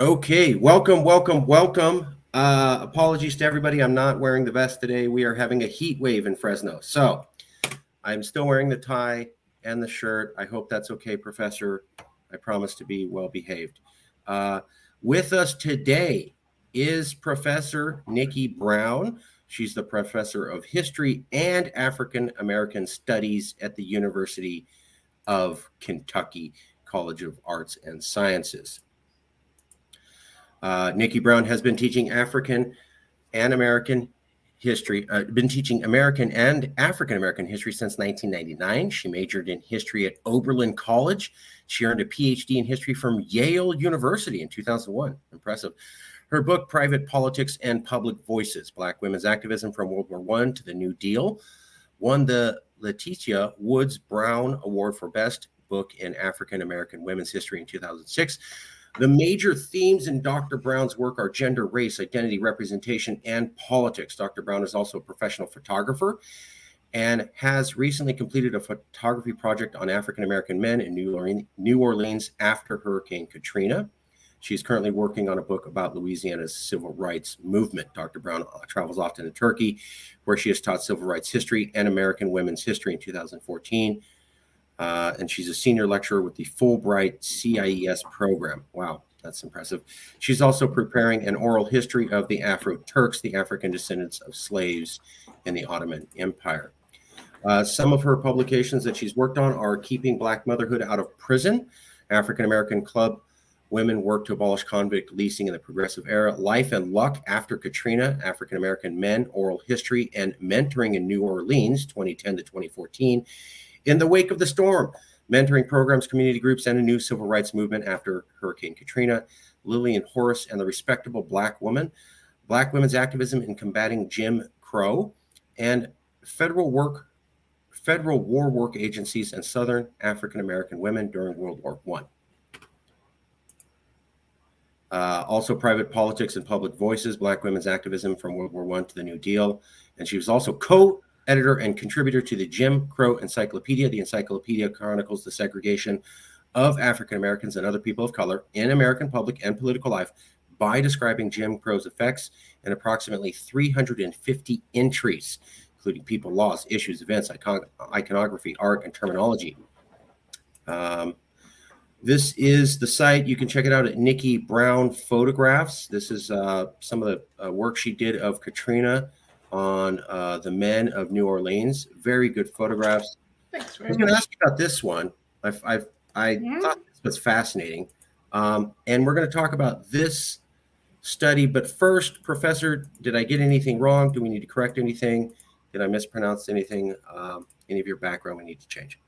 Okay, welcome, welcome, welcome. Apologies to everybody. I'm not wearing the vest today. We are having a heat wave in Fresno. So I'm still wearing the tie and the shirt. I hope that's okay, Professor. I promise to be well behaved. Uh, with us today is Professor Nikki Brown. She's the professor of history and African American studies at the University of Kentucky College of Arts and Sciences. Nikki Brown has been teaching African and American history, been teaching American and African American history since 1999. She majored in history at Oberlin College. She earned a PhD in history from Yale University in 2001. Impressive. Her book, Private Politics and Public Voices, Black Women's Activism from World War I to the New Deal, won the Letitia Woods Brown Award for Best Book in African American Women's History in 2006. The major themes in Dr. Brown's work are gender, race, identity, representation, and politics. Dr. Brown is also a professional photographer and has recently completed a photography project on African American men in New Orleans after Hurricane Katrina. She's currently working on a book about Louisiana's civil rights movement. Dr. Brown travels often to Turkey, where she has taught civil rights history and American women's history in 2014. And she's a senior lecturer with the Fulbright CIES program. Wow, that's impressive. She's also preparing an oral history of the Afro-Turks, the African descendants of slaves in the Ottoman Empire. Some of her publications that she's worked on are Keeping Black Motherhood Out of Prison, African American Club Women Work to Abolish Convict Leasing in the Progressive Era, Life and Luck After Katrina, African American Men, Oral History, and Mentoring in New Orleans, 2010 to 2014. In the Wake of the Storm, mentoring programs, community groups, and a new civil rights movement after Hurricane Katrina, Lillian Horace and the Respectable Black Woman, Black Women's Activism in Combating Jim Crow, and Federal War Work Agencies and Southern African American Women during World War I. Also, Private Politics and Public Voices, Black Women's Activism from World War I to the New Deal. And she was also co-editor and contributor to the Jim Crow Encyclopedia. The encyclopedia chronicles the segregation of African Americans and other people of color in American public and political life by describing Jim Crow's effects in approximately 350 entries, including people, laws, issues, events, iconography, art, and terminology. This is the site. You can check it out at Nikki Brown Photographs. This is some of the work she did of Katrina on the men of New Orleans. Very good photographs. Thanks I was going to ask you about this one. I thought this was fascinating. And we're going to talk about this study. But first, Professor, did I get anything wrong? Do we need to correct anything? Did I mispronounce anything? Any of your background we need to change?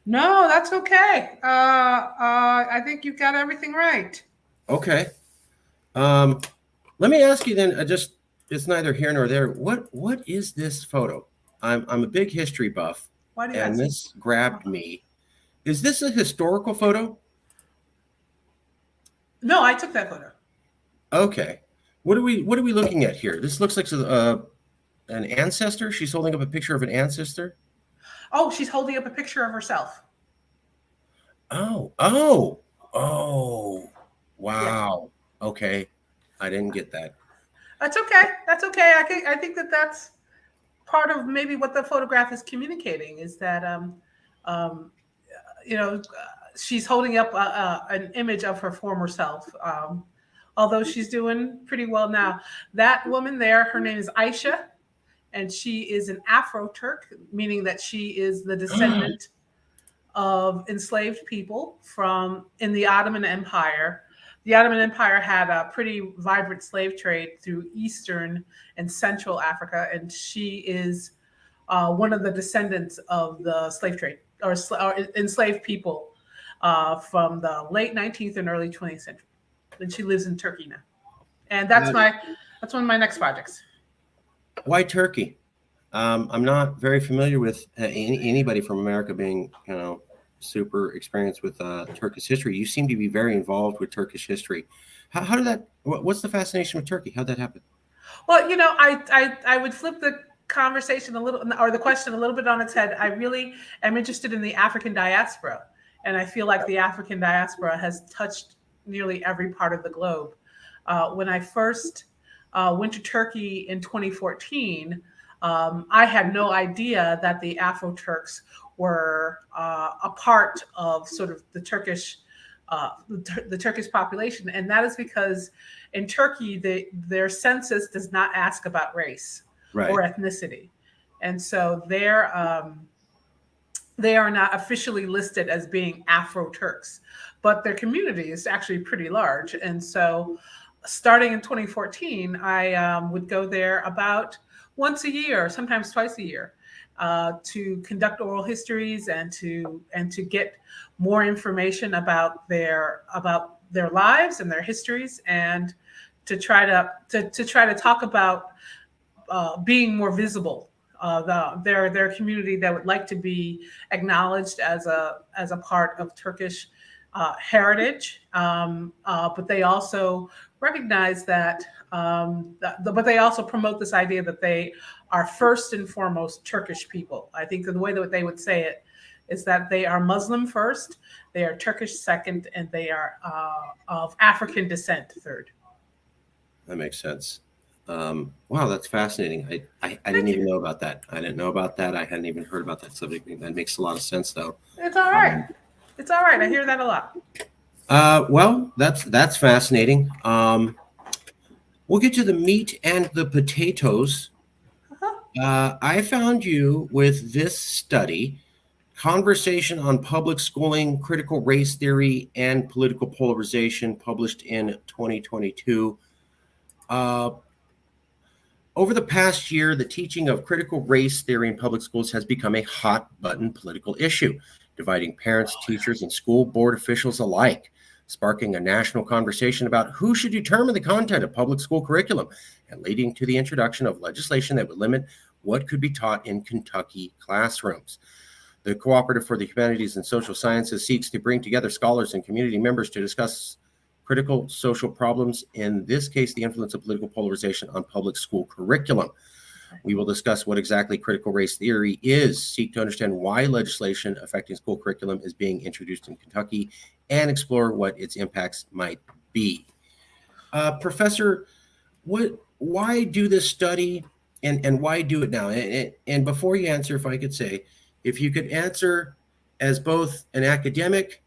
No, that's okay. I think you've got everything right. Okay. Let me ask you then, it's neither here nor there. What is this photo? I'm a big history buff, and this grabbed me. Is this a historical photo? No, I took that photo. Okay. What are we looking at here? This looks like an ancestor. She's holding up a picture of an ancestor. Oh, she's holding up a picture of herself. Oh, wow. Yeah. Okay. I didn't get that. That's okay. That's okay. I think that's part of maybe what the photograph is communicating is that, she's holding up an image of her former self. Although she's doing pretty well now. That woman there, her name is Aisha, and she is an Afro-Turk, meaning that she is the descendant of enslaved people in the Ottoman Empire. The Ottoman Empire had a pretty vibrant slave trade through Eastern and Central Africa, and she is one of the descendants of the slave trade or enslaved people from the late 19th and early 20th century. And she lives in Turkey now. And that's one of my next projects. Why Turkey? I'm not very familiar with anybody from America being, super experienced with Turkish history. You seem to be very involved with Turkish history. How did that? What's the fascination with Turkey? How'd that happen? Well, I would flip the conversation a little, or the question a little bit on its head. I really am interested in the African diaspora, and I feel like the African diaspora has touched nearly every part of the globe. When I first went to Turkey in 2014, I had no idea that the Afro Turks were a part of sort of the Turkish population, and that is because in Turkey, their census does not ask about race Right. or ethnicity, and so they are not officially listed as being Afro Turks, but their community is actually pretty large. And so, starting in 2014, I would go there about once a year, sometimes twice a year, to conduct oral histories and to get more information about their lives and their histories, and to try to talk about being more visible. Their community that would like to be acknowledged as a part of Turkish heritage, but they also recognize but they also promote this idea that they are first and foremost Turkish people. I think the way that they would say it is that they are Muslim first, they are Turkish second, and they are of African descent third. That makes sense. Wow, that's fascinating. I didn't Thank even you. know about that. I didn't know about that. I hadn't even heard about that subject. That makes a lot of sense, though. It's all right. Um, It's all right. I hear that a lot. well, that's fascinating. We'll get to the meat and the potatoes. Uh-huh. I found you with this study, Conversation on Public Schooling, Critical Race Theory, and Political Polarization, published in 2022. Uh, Over the past year, the teaching of critical race theory in public schools has become a hot button political issue, dividing parents, teachers, and school board officials alike, sparking a national conversation about who should determine the content of public school curriculum, and leading to the introduction of legislation that would limit what could be taught in Kentucky classrooms. The Cooperative for the Humanities and Social Sciences seeks to bring together scholars and community members to discuss critical social problems, in this case, the influence of political polarization on public school curriculum. We will discuss what exactly critical race theory is, seek to understand why legislation affecting school curriculum is being introduced in Kentucky, and explore what its impacts might be. Professor, why do this study, and why do it now? And before you answer, if I could say, if you could answer as both an academic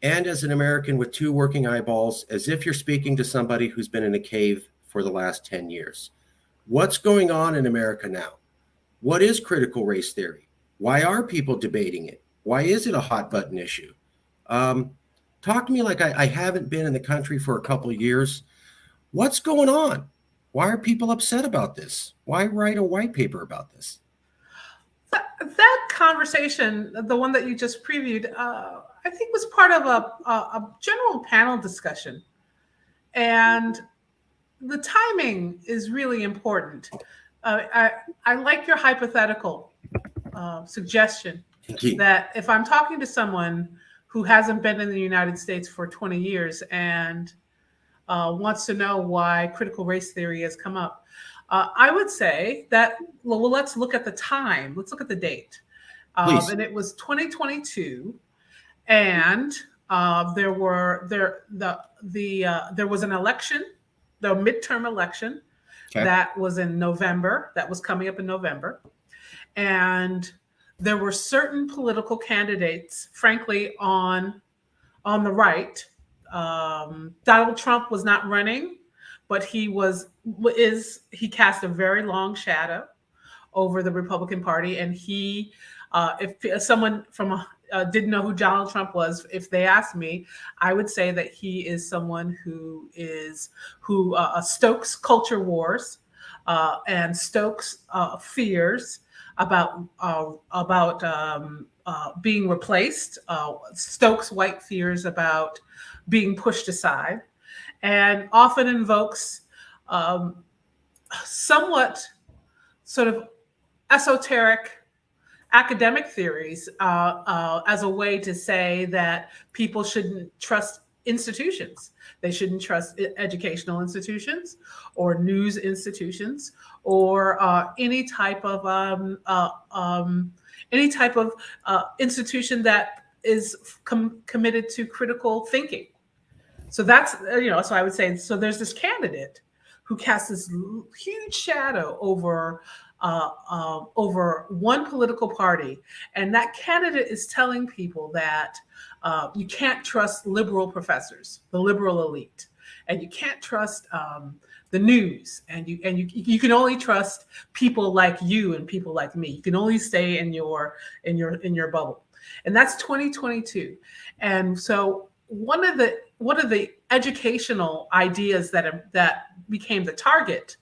and as an American with two working eyeballs, as if you're speaking to somebody who's been in a cave for the last 10 years. What's going on in America now? What is critical race theory? Why are people debating it? Why is it a hot button issue? Um, Talk to me like I haven't been in the country for a couple of years. What's going on? Why are people upset about this? Why write a white paper about this? That conversation, the one that you just previewed, I think was part of a general panel discussion. And the timing is really important. I like your hypothetical suggestion that if I'm talking to someone who hasn't been in the United States for 20 years and wants to know why critical race theory has come up, I would say that, well, let's look at the time. Let's look at the date. Please. And it was 2022, and there was an election, the midterm election, Okay. that was in November. That was coming up in November, and there were certain political candidates, frankly, on the right. Donald Trump was not running, but he cast a very long shadow over the Republican Party, and if someone didn't know who Donald Trump was, if they asked me, I would say that he is someone who stokes culture wars and stokes fears about being replaced, stokes white fears about being pushed aside, and often invokes somewhat sort of esoteric academic theories as a way to say that people shouldn't trust institutions. They shouldn't trust educational institutions or news institutions or any type of institution that is committed to critical thinking. So that's, so I would say, so there's this candidate who casts this huge shadow over one political party, and that candidate is telling people that you can't trust liberal professors, the liberal elite, and you can't trust the news, and you can only trust people like you and people like me. You can only stay in your bubble, and that's 2022. And so one of the educational ideas that became the target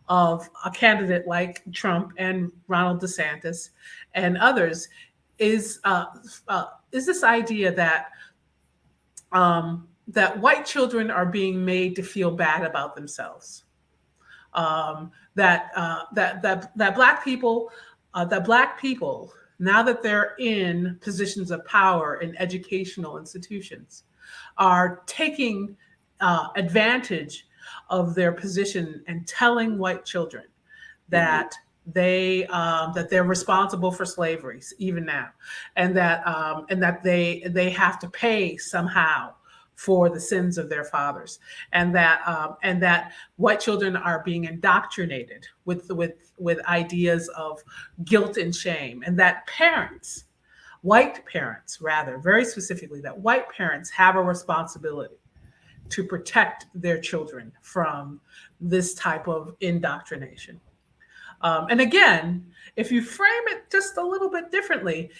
of a candidate like Trump and Ronald DeSantis and others is this idea that white children are being made to feel bad about themselves, that black people now that they're in positions of power in educational institutions are taking advantage of their position and telling white children that they're responsible for slavery even now, and that they have to pay somehow for the sins of their fathers, and that white children are being indoctrinated with ideas of guilt and shame, and that white parents, rather, very specifically, that white parents have a responsibility to protect their children from this type of indoctrination. And again, if you frame it just a little bit differently,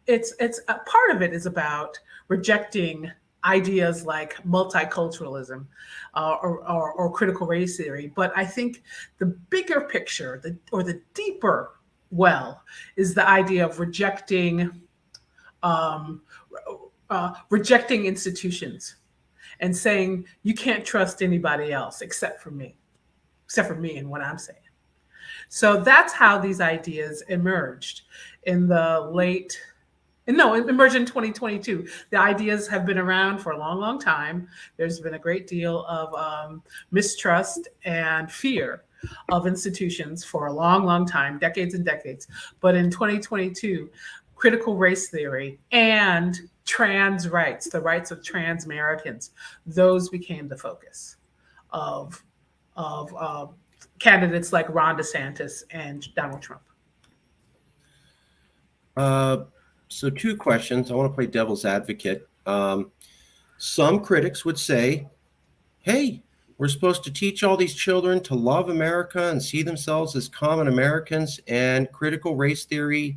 it's a part of it is about rejecting ideas like multiculturalism or critical race theory. But I think the bigger picture, the deeper well, is the idea of rejecting institutions and saying you can't trust anybody else except for me and what I'm saying. So that's how these ideas emerged emerged in 2022. The ideas have been around for a long, long time. There's been a great deal of mistrust and fear of institutions for a long, long time, decades and decades. But in 2022, critical race theory and trans rights, the rights of trans Americans, those became the focus of candidates like Ron DeSantis and Donald Trump. So 2 questions. I want to play devil's advocate. Some critics would say, hey, we're supposed to teach all these children to love America and see themselves as common Americans, and critical race theory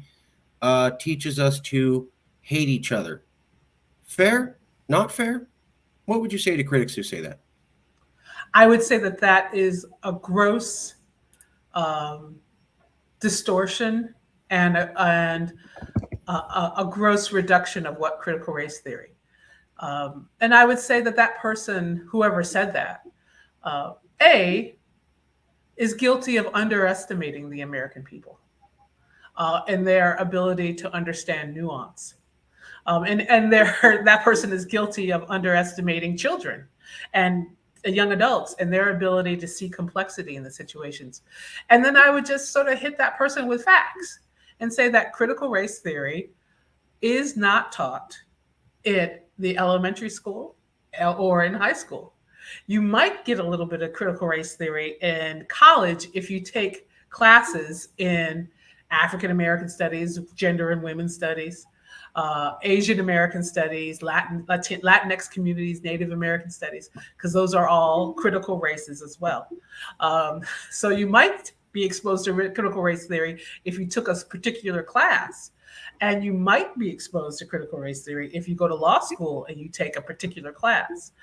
teaches us to hate each other. Fair? Not fair? What would you say to critics who say that? I would say that is a gross distortion and a gross reduction of what critical race theory. And I would say that person, whoever said that, is guilty of underestimating the American people and their ability to understand nuance. And that person is guilty of underestimating children and young adults and their ability to see complexity in the situations. And then I would just sort of hit that person with facts and say that critical race theory is not taught at the elementary school or in high school. You might get a little bit of critical race theory in college if you take classes in African American studies, gender and women's studies, Asian American studies, Latinx communities, Native American studies, because those are all critical races as well. So you might be exposed to critical race theory if you took a particular class, and you might be exposed to critical race theory if you go to law school and you take a particular class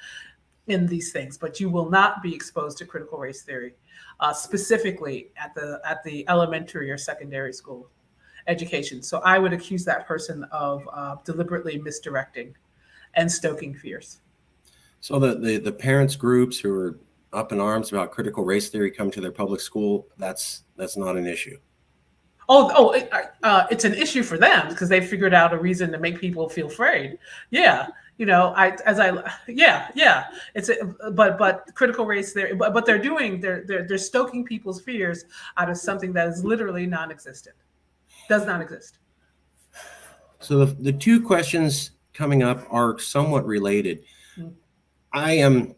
in these things, but you will not be exposed to critical race theory specifically at the elementary or secondary school education. So I would accuse that person of deliberately misdirecting and stoking fears. So the parents groups who are up in arms about critical race theory come to their public school, that's not an issue. It's an issue for them because they figured out a reason to make people feel afraid. Yeah. But critical race theory, but they're stoking people's fears out of something that is literally non-existent. Does not exist. So the 2 questions coming up are somewhat related. I am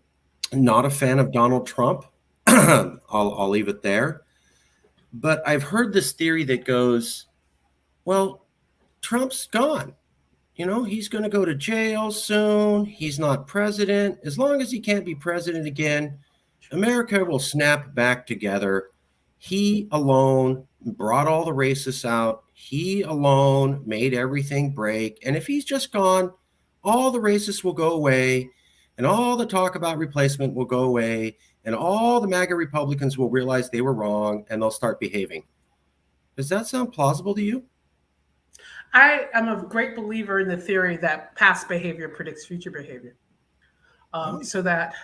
not a fan of Donald Trump. I'll leave it there. But I've heard this theory that goes, well, Trump's gone. You know, he's going to go to jail soon. He's not president. As long as he can't be president again, America will snap back together. He alone brought all the racists out. He alone made everything break. And if he's just gone, all the racists will go away, and all the talk about replacement will go away, and all the MAGA Republicans will realize they were wrong and they'll start behaving. Does that sound plausible to you? I am a great believer in the theory that past behavior predicts future behavior. So that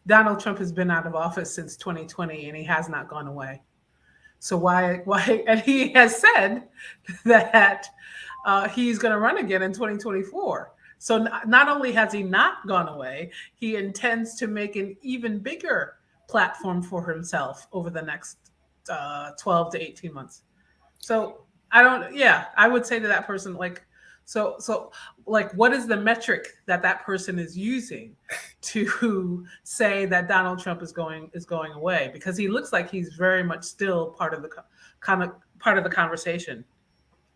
Donald Trump has been out of office since 2020 and he has not gone away. So why, and he has said that he's going to run again in 2024. So not only has he not gone away, he intends to make an even bigger platform for himself over the next 12 to 18 months. So I would say to that person, like, so like, what is the metric that person is using to say that Donald Trump is going away? Because he looks like he's very much still part of the conversation.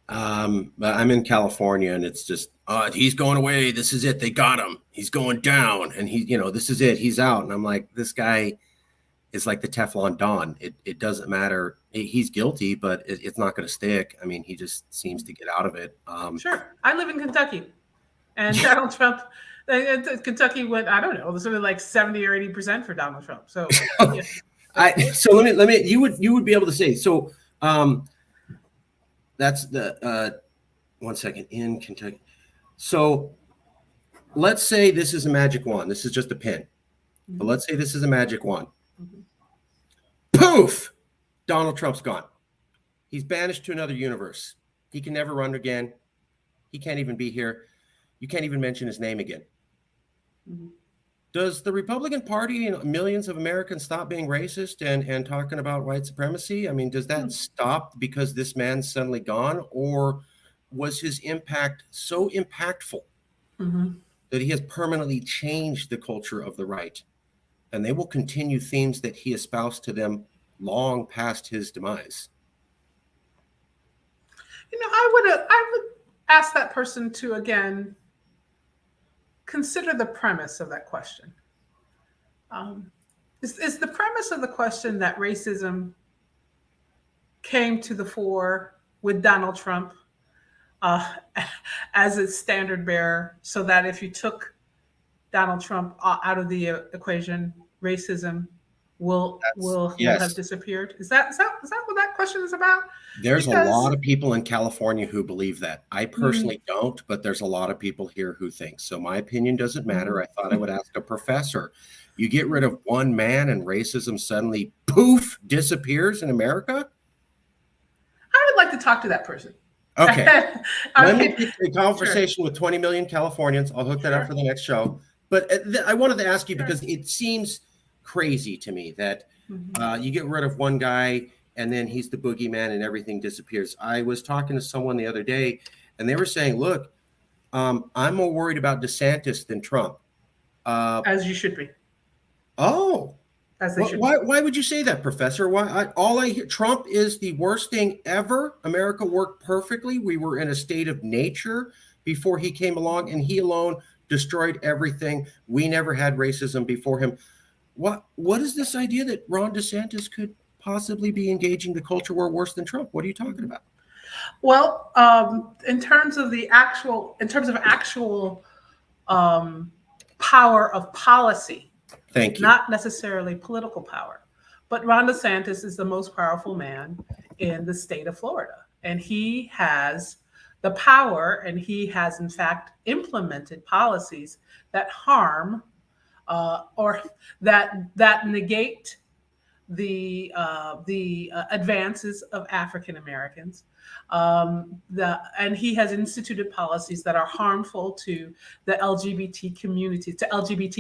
I'm in California, and it's just, he's going away. This is it. They got him. He's going down, and this is it. He's out. And I'm like, this guy is like the Teflon Don. It doesn't matter. He's guilty, but it's not going to stick. I mean, he just seems to get out of it. Sure. I live in Kentucky, and Donald Trump, Kentucky went, I don't know, something like 70 or 80% for Donald Trump. So, yeah. So let me, you would be able to say, so, that's the, 1 second, in Kentucky. So let's say this is a magic wand. This is just a pin, but let's say this is a magic wand. Poof! Donald Trump's gone. He's banished to another universe. He can never run again. He can't even be here. You can't even mention his name again. Does the Republican Party and millions of Americans stop being racist and talking about white supremacy? I mean, does that stop because this man's suddenly gone? Or was his impact so impactful that he has permanently changed the culture of the right? And they will continue themes that he espoused to them long past his demise. I would ask that person to, again, consider the premise of that question. Is the premise of the question that racism came to the fore with Donald Trump as its standard bearer, so that if you took Donald Trump out of the equation, racism will have disappeared? Is that what that question is about? There's a lot of people in California who believe that. I personally don't, but there's a lot of people here who think. So my opinion doesn't matter. I thought I would ask a professor. You get rid of one man and racism suddenly, poof, disappears in America? I would like to talk to that person. Okay. Let me get a conversation with 20 million Californians. I'll hook that up for the next show. But I wanted to ask you because it seems crazy to me that you get rid of one guy and then he's the boogeyman and everything disappears. I was talking to someone the other day and they were saying, look, I'm more worried about DeSantis than Trump. As you should be. Oh, as they should. Why would you say that, Professor? All I hear, Trump is the worst thing ever. America worked perfectly. We were in a state of nature before he came along, and he alone destroyed everything. We never had racism before him. What is this idea that Ron DeSantis could possibly be engaging the culture war worse than Trump? What are you talking about? Well, in terms of actual power of policy. Thank you. Not necessarily political power, but Ron DeSantis is the most powerful man in the state of Florida. And he has the power, and he has in fact implemented policies that harm or that negate the advances of African Americans. And he has instituted policies that are harmful to the LGBT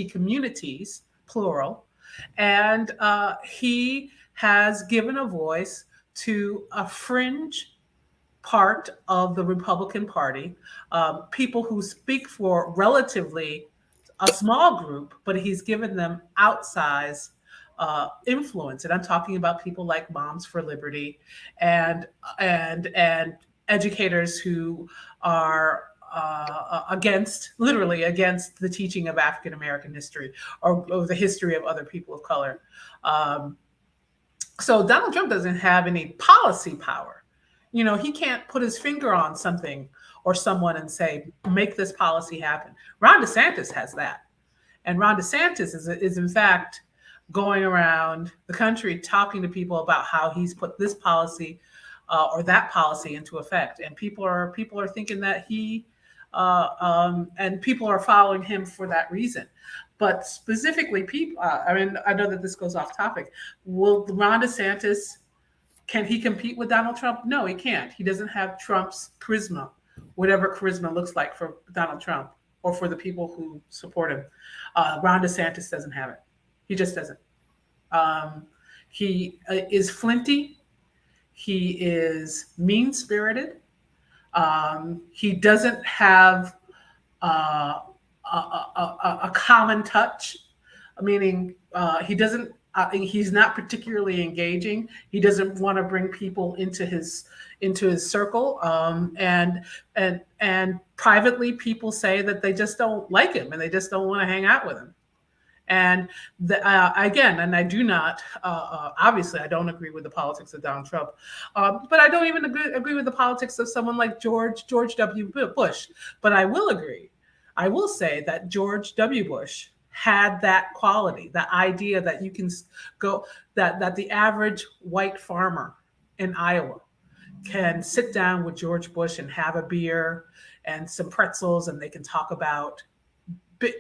communities, plural. And he has given a voice to a fringe part of the Republican Party, people who speak for relatively a small group, but he's given them outsized influence. And I'm talking about people like Moms for Liberty and and educators who are literally against the teaching of African American history or the history of other people of color. Um, so Donald Trump doesn't have any policy power. You know, he can't put his finger on something or someone and say, make this policy happen. Ron DeSantis has that. And Ron DeSantis is in fact going around the country talking to people about how he's put this policy or that policy into effect. And people are thinking that and people are following him for that reason. But specifically, people, I mean, I know that this goes off topic. Will Ron DeSantis, can he compete with Donald Trump? No, he can't. He doesn't have Trump's charisma, whatever charisma looks like for Donald Trump or for the people who support him. Ron DeSantis doesn't have it. He just doesn't. He is flinty. He is mean-spirited. He doesn't have a common touch, meaning he doesn't. He's not particularly engaging. He doesn't want to bring people into his circle. And privately, people say that they just don't like him and they just don't want to hang out with him. And again, and I do not, obviously, I don't agree with the politics of Donald Trump, but I don't even agree with the politics of someone like George W. Bush. But I will agree. I will say that George W. Bush had that quality, the idea that you can go, that the average white farmer in Iowa can sit down with George Bush and have a beer and some pretzels, and they can talk about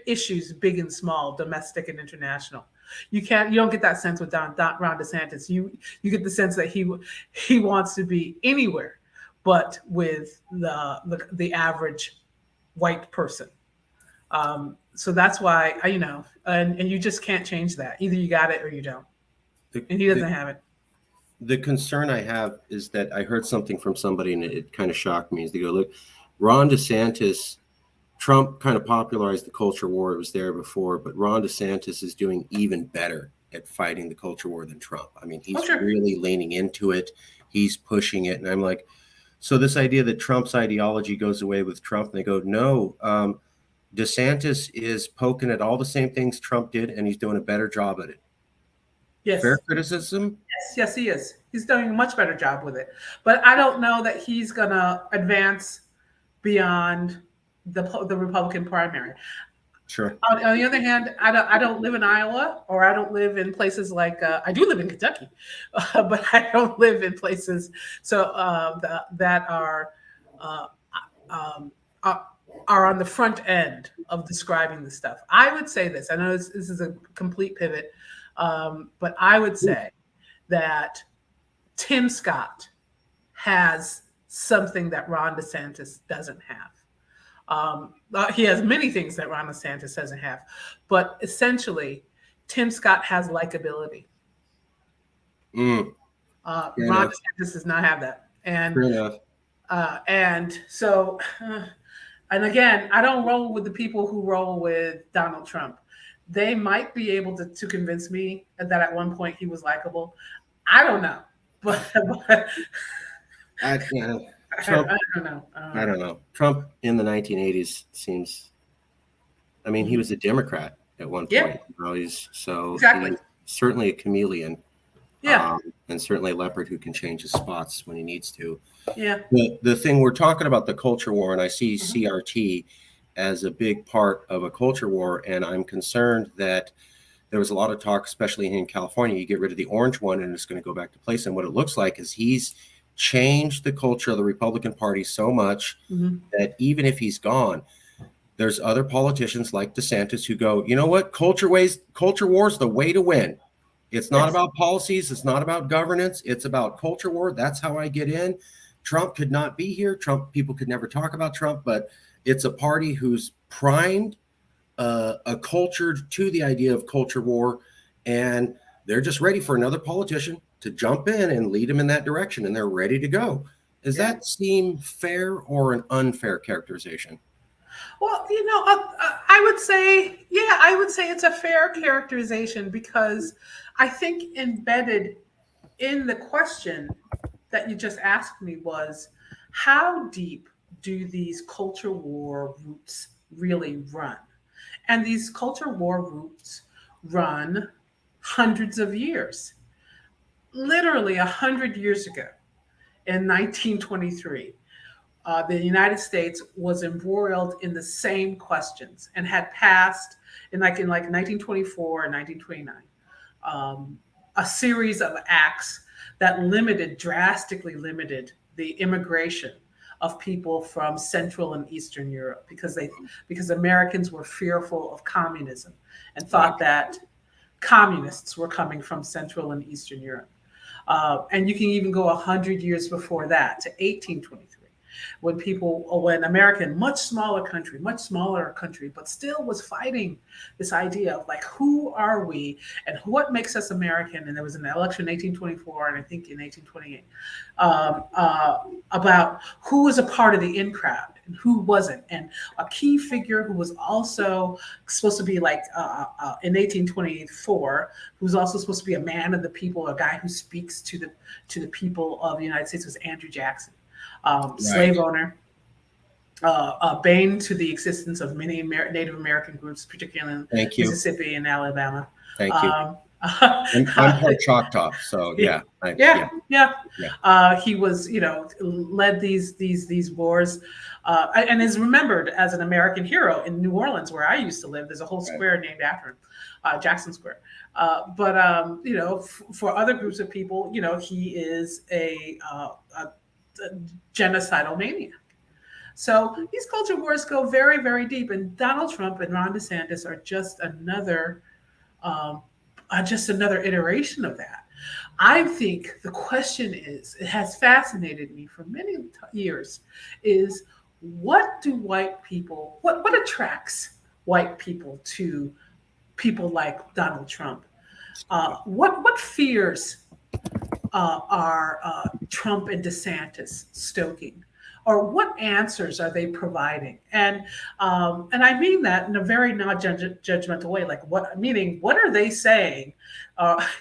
issues big and small, domestic and international. You don't get that sense with Ron DeSantis. You get the sense that he wants to be anywhere but with the average white person. So that's why and you just can't change that. Either you got it or you don't. And he doesn't have it. The concern I have is that I heard something from somebody and it kind of shocked me. Is they go, look, Ron DeSantis, Trump kind of popularized the culture war. It was there before, but Ron DeSantis is doing even better at fighting the culture war than Trump. I mean, he's really leaning into it. He's pushing it. And I'm like, so this idea that Trump's ideology goes away with Trump, and they go, no, DeSantis is poking at all the same things Trump did, and he's doing a better job at it. Yes. Fair criticism? Yes, he is. He's doing a much better job with it. But I don't know that he's going to advance beyond the Republican primary. Sure. On the other hand, I don't live in Iowa, or I don't live in places like I do live in Kentucky, but I don't live in places that are on the front end of describing the stuff. I would say this. I know this is a complete pivot, but I would say that Tim Scott has something that Ron DeSantis doesn't have. He has many things that Ron DeSantis doesn't have, but essentially, Tim Scott has likability. Ron DeSantis does not have that, and so, and again, I don't roll with the people who roll with Donald Trump. They might be able to convince me that at one point he was likable. I don't know, but Trump, I don't know. Trump in the 1980s seems, I mean, he was a Democrat at one point. Yeah. He's exactly. He's certainly a chameleon. Yeah. And certainly a leopard who can change his spots when he needs to. Yeah. The thing we're talking about, the culture war, and I see CRT as a big part of a culture war. And I'm concerned that there was a lot of talk, especially in California, you get rid of the orange one and it's going to go back to place. And what it looks like is he's changed the culture of the Republican Party so much that even if he's gone, there's other politicians like DeSantis who go, you know what, culture war is the way to win. It's not about policies. It's not about governance. It's about culture war. That's how I get in. Trump could not be here. People could never talk about Trump, but it's a party who's primed a culture to the idea of culture war, and they're just ready for another politician to jump in and lead them in that direction, and they're ready to go. Does that seem fair or an unfair characterization? Well, I would say, yeah, I would say it's a fair characterization because I think embedded in the question that you just asked me was how deep do these culture war roots really run? And these culture war roots run hundreds of years. Literally 100 years ago, in 1923, the United States was embroiled in the same questions and had passed in 1924 and 1929 a series of acts that drastically limited the immigration of people from Central and Eastern Europe because Americans were fearful of communism and Right. thought that communists were coming from Central and Eastern Europe. And you can even go 100 years before that to 1823, when America, much smaller country, but still was fighting this idea of like, who are we and what makes us American? And there was an election in 1824 and I think in 1828 about who was a part of the in crowd and who wasn't. And a key figure who was also supposed to be in 1824, who's also supposed to be a man of the people, a guy who speaks to the people of the United States, was Andrew Jackson. Slave owner, bane to the existence of many Native American groups, particularly in Mississippi and Alabama. Thank you. I'm part Choctaw, so yeah. He was, led these wars, and is remembered as an American hero in New Orleans, where I used to live. There's a whole square named after him, Jackson Square. For other groups of people, he is a genocidal maniac. So these culture wars go very, very deep, and Donald Trump and Ron DeSantis are just another iteration of that. I think the question is, it has fascinated me for many years, is what attracts white people to people like Donald Trump? What fears are Trump and DeSantis stoking, or what answers are they providing? And I mean that in a very non-judgmental way. Like, what are they saying?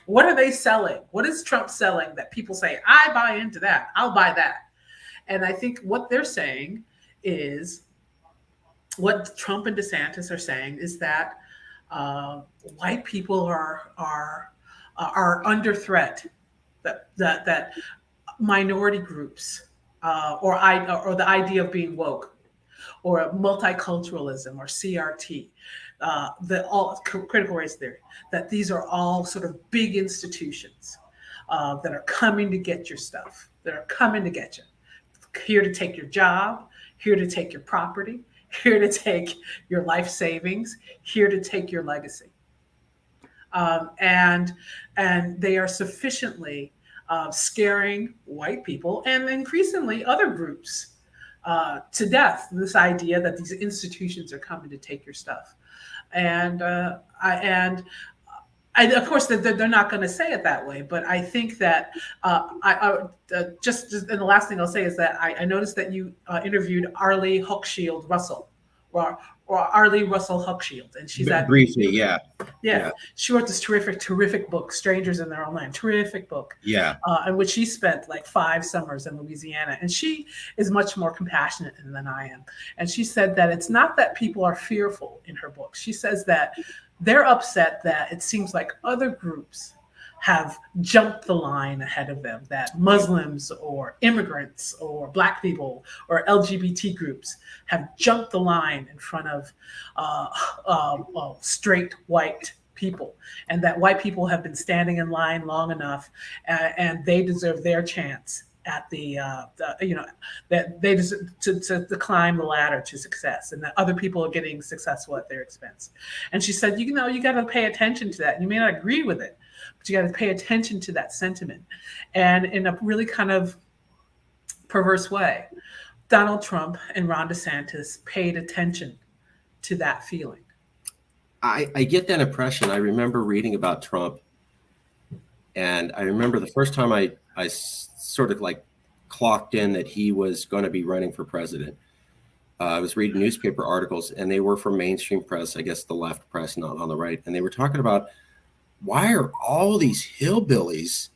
What are they selling? What is Trump selling that people say, I buy into that, I'll buy that? And I think what they're saying is, what Trump and DeSantis are saying is that white people are under threat. That minority groups, or the idea of being woke, or multiculturalism, or CRT, all critical race theory, that these are all sort of big institutions that are coming to get your stuff, that are coming to get you, here to take your job, here to take your property, here to take your life savings, here to take your legacy. And they are sufficiently scaring white people and increasingly other groups to death. This idea that these institutions are coming to take your stuff, and of course they're not going to say it that way, but I think that just and the last thing I'll say is that I noticed that you interviewed Arlie Hochschild Russell, or Arlie Russell Hochschild, and she's at briefly, yeah. She wrote this terrific book, Strangers in Their Own Land. Terrific book. Yeah. In which she spent like 5 summers in Louisiana, and she is much more compassionate than I am. And she said that it's not that people are fearful in her book. She says that they're upset that it seems like other groups have jumped the line ahead of them, that Muslims or immigrants or Black people or LGBT groups have jumped the line in front of straight white people, and that white people have been standing in line long enough, and they deserve their chance at that they deserve to climb the ladder to success, and that other people are getting successful at their expense. And she said, you got to pay attention to that. You may not agree with it, but you got to pay attention to that sentiment. And in a really kind of perverse way, Donald Trump and Ron DeSantis paid attention to that feeling. I get that impression. I remember reading about Trump, and I remember the first time I sort of like clocked in that he was going to be running for president. I was reading newspaper articles, and they were from mainstream press, I guess the left press, not on the right. And they were talking about, why are all these hillbillies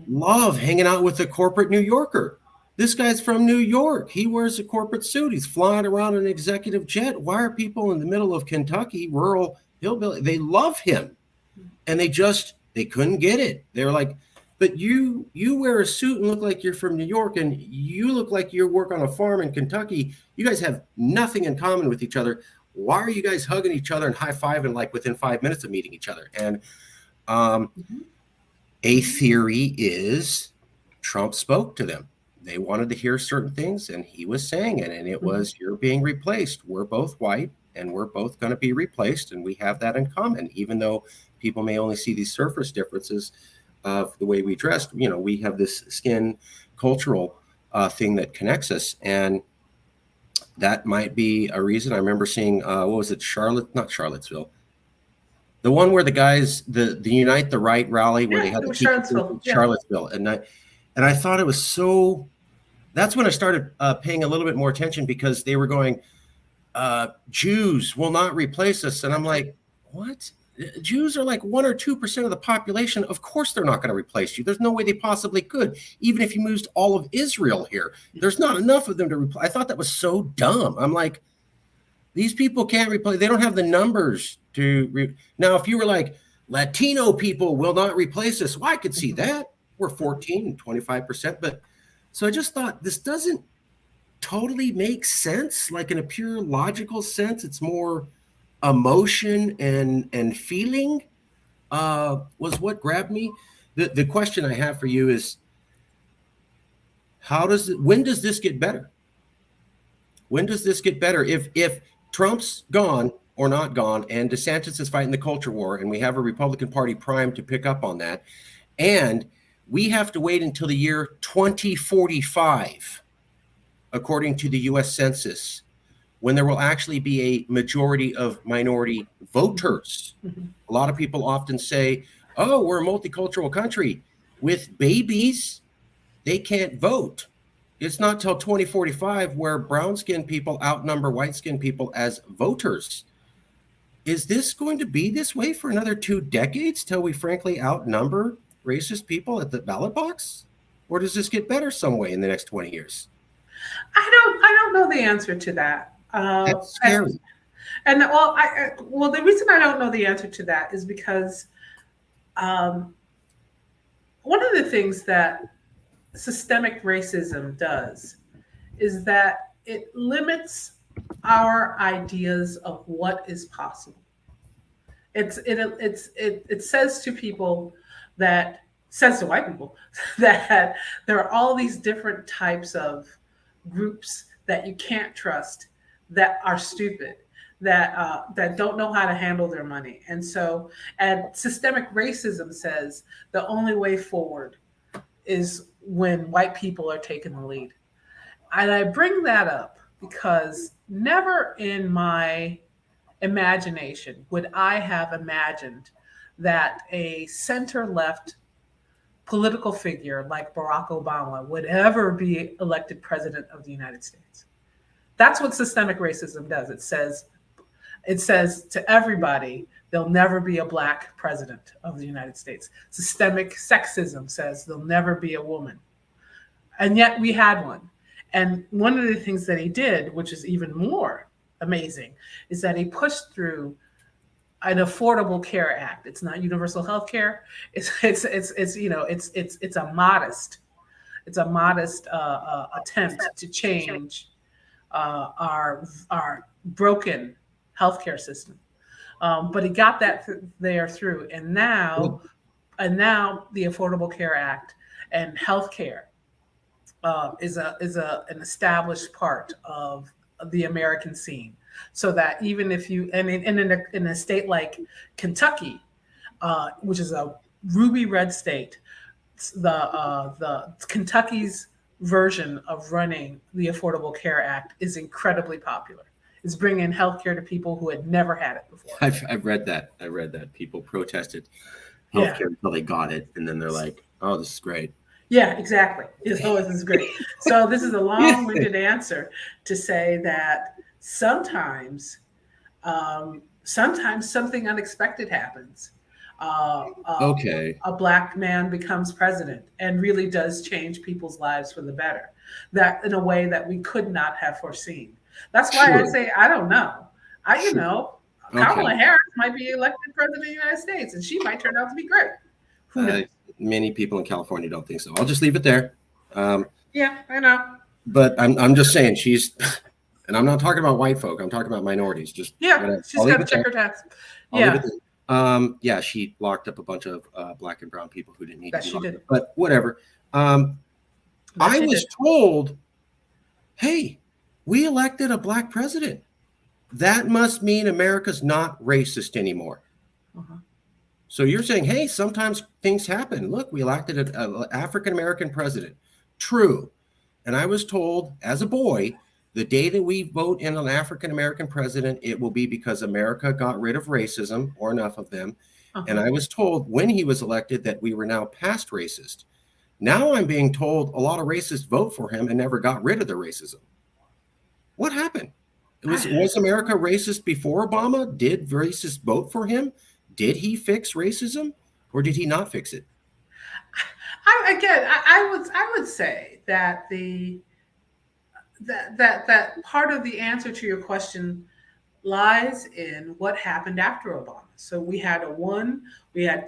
love hanging out with a corporate New Yorker? This guy's from New York. He wears a corporate suit. He's flying around an executive jet. Why are people in the middle of Kentucky, rural hillbilly? They love him. And they couldn't get it. They're like, but you wear a suit and look like you're from New York, and you look like you work on a farm in Kentucky. You guys have nothing in common with each other. Why are you guys hugging each other and high-fiving like within 5 minutes of meeting each other? And a theory is Trump spoke to them. They wanted to hear certain things, and he was saying it. And it was, you're being replaced. We're both white, and we're both going to be replaced, and we have that in common, even though people may only see these surface differences of the way we dressed. You know, we have this skin cultural thing that connects us, and that might be a reason. I remember seeing what was it, not Charlottesville, the one where the guys, the Unite the Right rally, where they had the Charlottesville, and I thought it was so. That's when I started paying a little bit more attention, because they were going, Jews will not replace us, and I'm like, what? Jews are like 1 or 2% of the population. Of course they're not going to replace you. There's no way they possibly could. Even if you moved all of Israel here, there's not enough of them to replace. I thought that was so dumb. I'm like, these people can't replace. They don't have the numbers to. Now, if you were like, Latino people will not replace us, well, I could see that. We're 14, 25%. But so I just thought, this doesn't totally make sense. Like in a pure logical sense, it's more emotion and feeling was what grabbed me. The question I have for you is, when does this get better? When does this get better? If Trump's gone or not gone, and DeSantis is fighting the culture war, and we have a Republican Party primed to pick up on that, and we have to wait until the year 2045, according to the U.S. Census, when there will actually be a majority of minority voters. A lot of people often say, oh, we're a multicultural country. With babies, they can't vote. It's not till 2045 where brown-skinned people outnumber white-skinned people as voters. Is this going to be this way for another 2 decades till we frankly outnumber racist people at the ballot box? Or does this get better some way in the next 20 years? I don't know the answer to that. That's scary. Well, the reason I don't know the answer to that is because one of the things that systemic racism does is that it limits our ideas of what is possible. It says to people that says to white people that there are all these different types of groups that you can't trust, that are stupid, that don't know how to handle their money. And systemic racism says the only way forward is when white people are taking the lead. And I bring that up because never in my imagination would I have imagined that a center-left political figure like Barack Obama would ever be elected president of the United States. That's what systemic racism does. It says to everybody, there'll never be a black president of the United States. Systemic sexism says there'll never be a woman. And yet we had one. And one of the things that he did, which is even more amazing, is that he pushed through an Affordable Care Act. It's not universal health care. It's a modest attempt to change our broken healthcare system. But he got that through, and now the Affordable Care Act and healthcare is an established part of the American scene. So that even if you in a state like Kentucky, which is a ruby red state, the Kentucky's version of running the Affordable Care Act is incredibly popular. It's bringing healthcare to people who had never had it before. I've read that. People protested healthcare until they got it, and then they're like, "Oh, this is great." Yeah, exactly. So this is great. So this is a long-winded answer to say that sometimes something unexpected happens. Uh, uh, Okay. a black man becomes president and really does change people's lives for the better. That in a way that we could not have foreseen. That's why I Sure. say I don't know. Sure. Okay. Kamala Harris might be elected president of the United States, and she might turn out to be great. Who Uh, knows? Many people in California don't think so. I'll just leave it there. Um, Yeah, I know. but I'm just saying she's, and I'm not talking about white folk. I'm talking about minorities. Just Yeah, whatever. she's I'll leave got to it check there. her tax. I'll leave it Yeah, there. Yeah, she locked up a bunch of black and brown people who didn't need to that be she locked did. up. But whatever. That I she was did. told, hey, we elected a black president. That must mean America's not racist anymore. Uh-huh. So you're saying, hey, sometimes things happen. Look, we elected an African American president. True. And I was told as a boy, the day that we vote in an African American president, it will be because America got rid of racism or enough of them. And Uh-huh. I was told when he was elected that we were now past racist. Now I'm being told a lot of racists vote for him and never got rid of their racism. What happened? Was America racist before Obama? Did racists vote for him? Did he fix racism or did he not fix it? I would say that that part of the answer to your question lies in what happened after Obama. So we had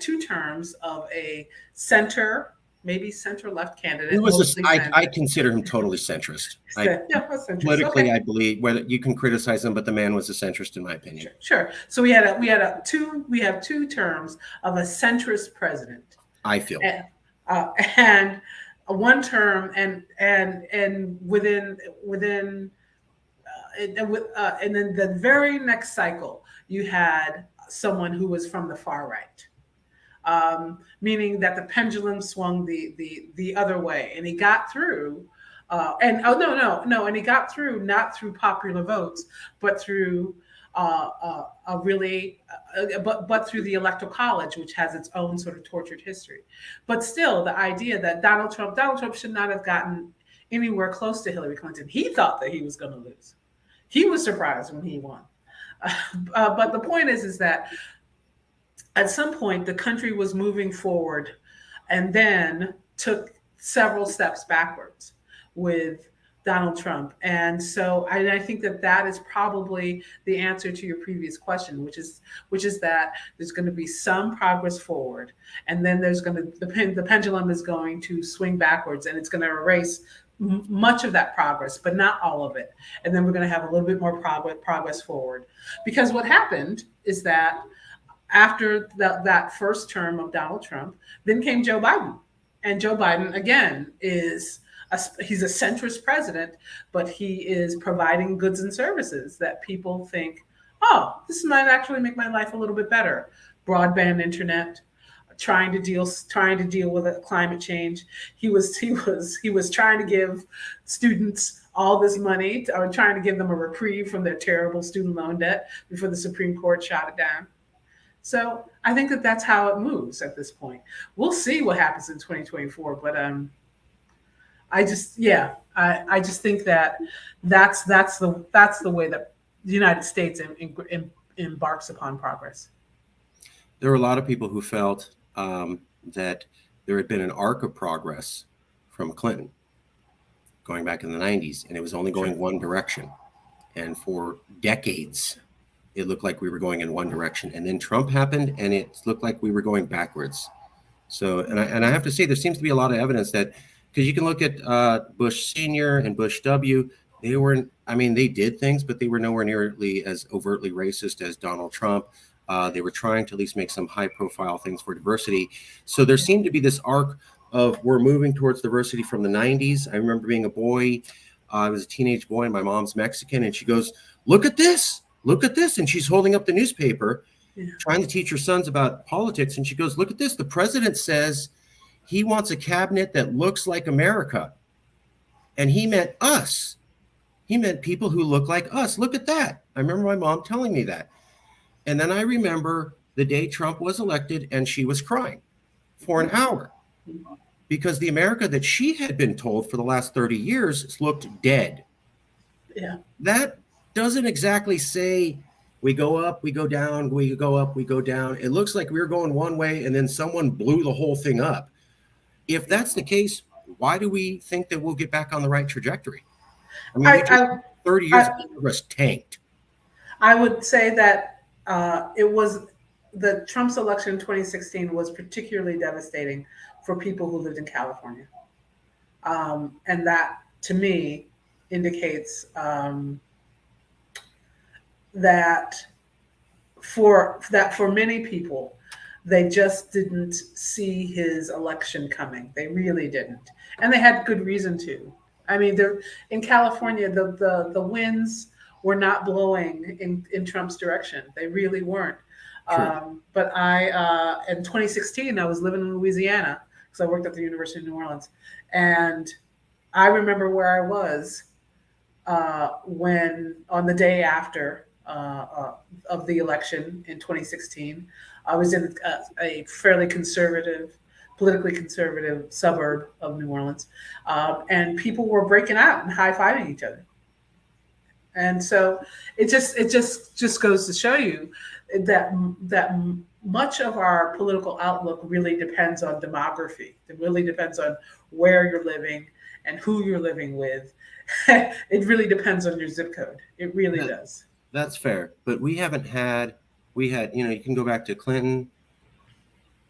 2 terms of a center, maybe center left He candidate, was mostly I center. consider him totally centrist. I Yeah, a centrist. politically, Okay, I believe whether you can criticize him, but the man was a centrist in my opinion. sure. So we have 2 terms of a centrist president, I feel. and, and a 1 term, and and then the very next cycle, you had someone who was from the far right, meaning that the pendulum swung the other way, and he got through. And oh no, and he got through not through popular votes, but through a really, but through the electoral college, which has its own sort of tortured history. But still, the idea that Donald Trump should not have gotten anywhere close to Hillary Clinton. He thought that he was going to lose. He was surprised when he won. But the point is that at some point the country was moving forward, and then took several steps backwards with Donald Trump. And so I think that that is probably the answer to your previous question, which is that there's going to be some progress forward, and then there's going to the pendulum is going to swing backwards, and it's going to erase much of that progress, but not all of it. And then we're going to have a little bit more progress forward, because what happened is that after that first term of Donald Trump, then came Joe Biden. And Joe Biden, again, he's a centrist president, but he is providing goods and services that people think, oh, this might actually make my life a little bit better. Broadband internet, trying to deal with climate change. He was trying to give students all this money, or trying to give them a reprieve from their terrible student loan debt before the Supreme Court shot it down. So I think that that's how it moves at this point. We'll see what happens in 2024, but I just think that that's the way that the United States embarks upon progress. There were a lot of people who felt that there had been an arc of progress from Clinton going back in the 90s, and it was only going one direction. And for decades, it looked like we were going in one direction. And then Trump happened, and it looked like we were going backwards. So, and I have to say, there seems to be a lot of evidence that, because you can look at Bush Sr. and Bush W., they did things, but they were nowhere nearly as overtly racist as Donald Trump. They were trying to at least make some high profile things for diversity. So there seemed to be this arc of we're moving towards diversity from the 90s. I remember being a boy. I was a teenage boy, and my mom's Mexican, and she goes, look at this. And she's holding up the newspaper, trying to teach her sons about politics. And she goes, look at this. The president says he wants a cabinet that looks like America. And he meant us. He meant people who look like us. Look at that. I remember my mom telling me that. And then I remember the day Trump was elected, and she was crying for an hour because the America that she had been told for the last 30 years looked dead. Yeah. That doesn't exactly say we go up, we go down, we go up, we go down. It looks like we were going one way and then someone blew the whole thing up. If that's the case, why do we think that we'll get back on the right trajectory? I mean, we just 30 years of progress tanked. I would say that it was the Trump's election in 2016 was particularly devastating for people who lived in California. And that, to me, indicates that for many people, they just didn't see his election coming. They really didn't, and they had good reason to. I mean, in California, the winds were not blowing in Trump's direction. They really weren't. But in 2016, I was living in Louisiana because I worked at the University of New Orleans, and I remember where I was when on the day after of the election in 2016. I was in a fairly conservative, politically conservative suburb of New Orleans, and people were breaking out and high-fiving each other. And so it just goes to show you that much of our political outlook really depends on demography. It really depends on where you're living and who you're living with. It really depends on your zip code. It really does. That's fair. But we had, you can go back to Clinton.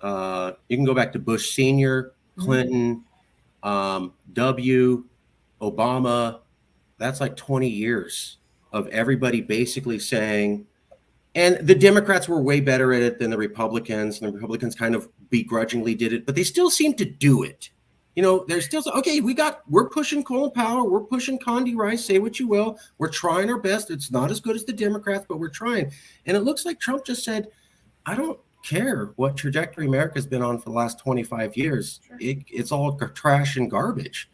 You can go back to Bush Sr., Clinton, W, Obama. That's like 20 years of everybody basically saying, and the Democrats were way better at it than the Republicans, and the Republicans kind of begrudgingly did it, but they still seem to do it. You know, they're still, okay, we're pushing Colin Powell, we're pushing Condi Rice, say what you will. We're trying our best. It's not as good as the Democrats, but we're trying. And it looks like Trump just said, I don't care what trajectory America's been on for the last 25 years. Sure. It's all trash and garbage.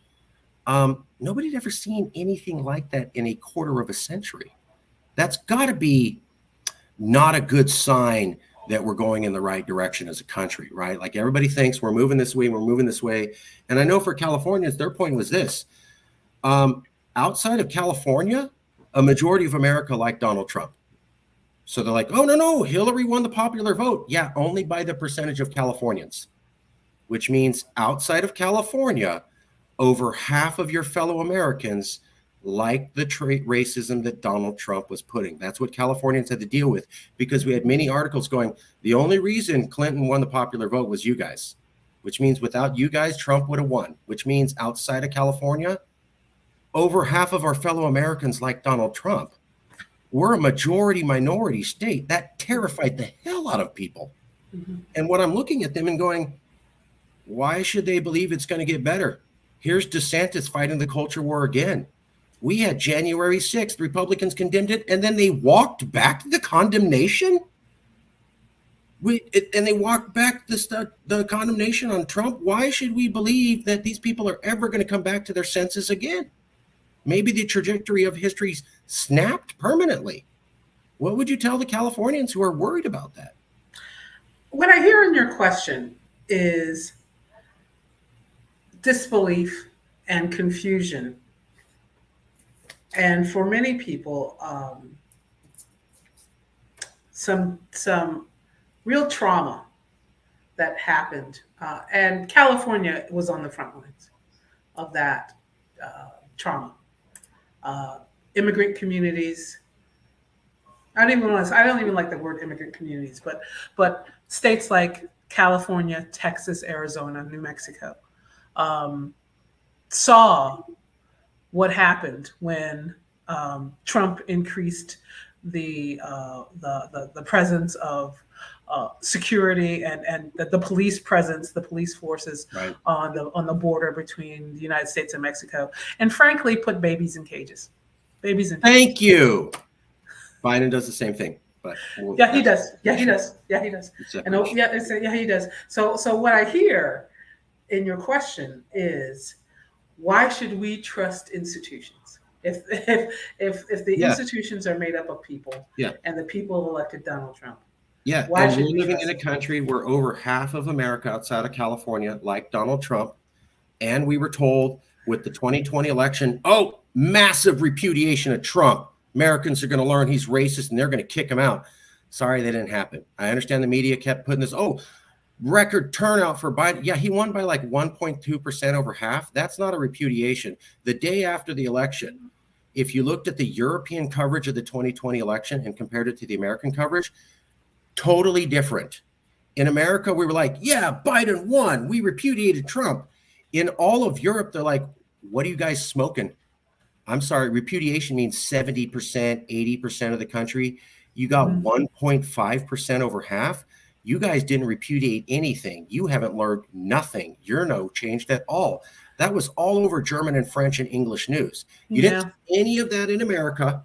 Nobody had ever seen anything like that in a quarter of a century. That's got to be not a good sign that we're going in the right direction as a country, right? Like everybody thinks we're moving this way, we're moving this way. And I know for Californians, their point was this. Outside of California, a majority of America liked Donald Trump. So they're like, oh, no, Hillary won the popular vote. Yeah, only by the percentage of Californians, which means outside of California, over half of your fellow Americans like the racism that Donald Trump was putting. That's what Californians had to deal with, because we had many articles going, the only reason Clinton won the popular vote was you guys, which means without you guys, Trump would have won, which means outside of California, over half of our fellow Americans like Donald Trump. We're a majority minority state. That terrified the hell out of people. Mm-hmm. And what I'm looking at them and going, why should they believe it's going to get better? Here's DeSantis fighting the culture war again. We had January 6th, Republicans condemned it, and then they walked back the condemnation. And they walked back the condemnation on Trump. Why should we believe that these people are ever going to come back to their senses again? Maybe the trajectory of history's snapped permanently. What would you tell the Californians who are worried about that? What I hear in your question is disbelief and confusion. And for many people, some real trauma that happened. And California was on the front lines of that trauma. Immigrant communities. I don't even like the word immigrant communities, but states like California, Texas, Arizona, New Mexico saw what happened when Trump increased the presence of security and the police presence, the police forces right. on the border between the United States and Mexico, and frankly, put babies in cages. Thank you. Biden does the same thing, but he does. Yeah, he does. And he does. So what I hear in your question is, why should we trust institutions if the institutions are made up of people and the people elected Donald Trump? Yeah, why and we're living in a country where over half of America outside of California like Donald Trump. And we were told with the 2020 election, oh, massive repudiation of Trump. Americans are going to learn he's racist and they're going to kick him out. Sorry, that didn't happen. I understand the media kept putting this, oh, record turnout for Biden. Yeah, he won by like 1.2% over half. That's not a repudiation. The day after the election, if you looked at the European coverage of the 2020 election and compared it to the American coverage, totally different. In America, we were like, yeah, Biden won. We repudiated Trump. In all of Europe, they're like, what are you guys smoking? I'm sorry, repudiation means 70%, 80% of the country. You got 1.5% over half. You guys didn't repudiate anything. You haven't learned nothing. You're no changed at all. That was all over German and French and English news. You didn't see any of that in America,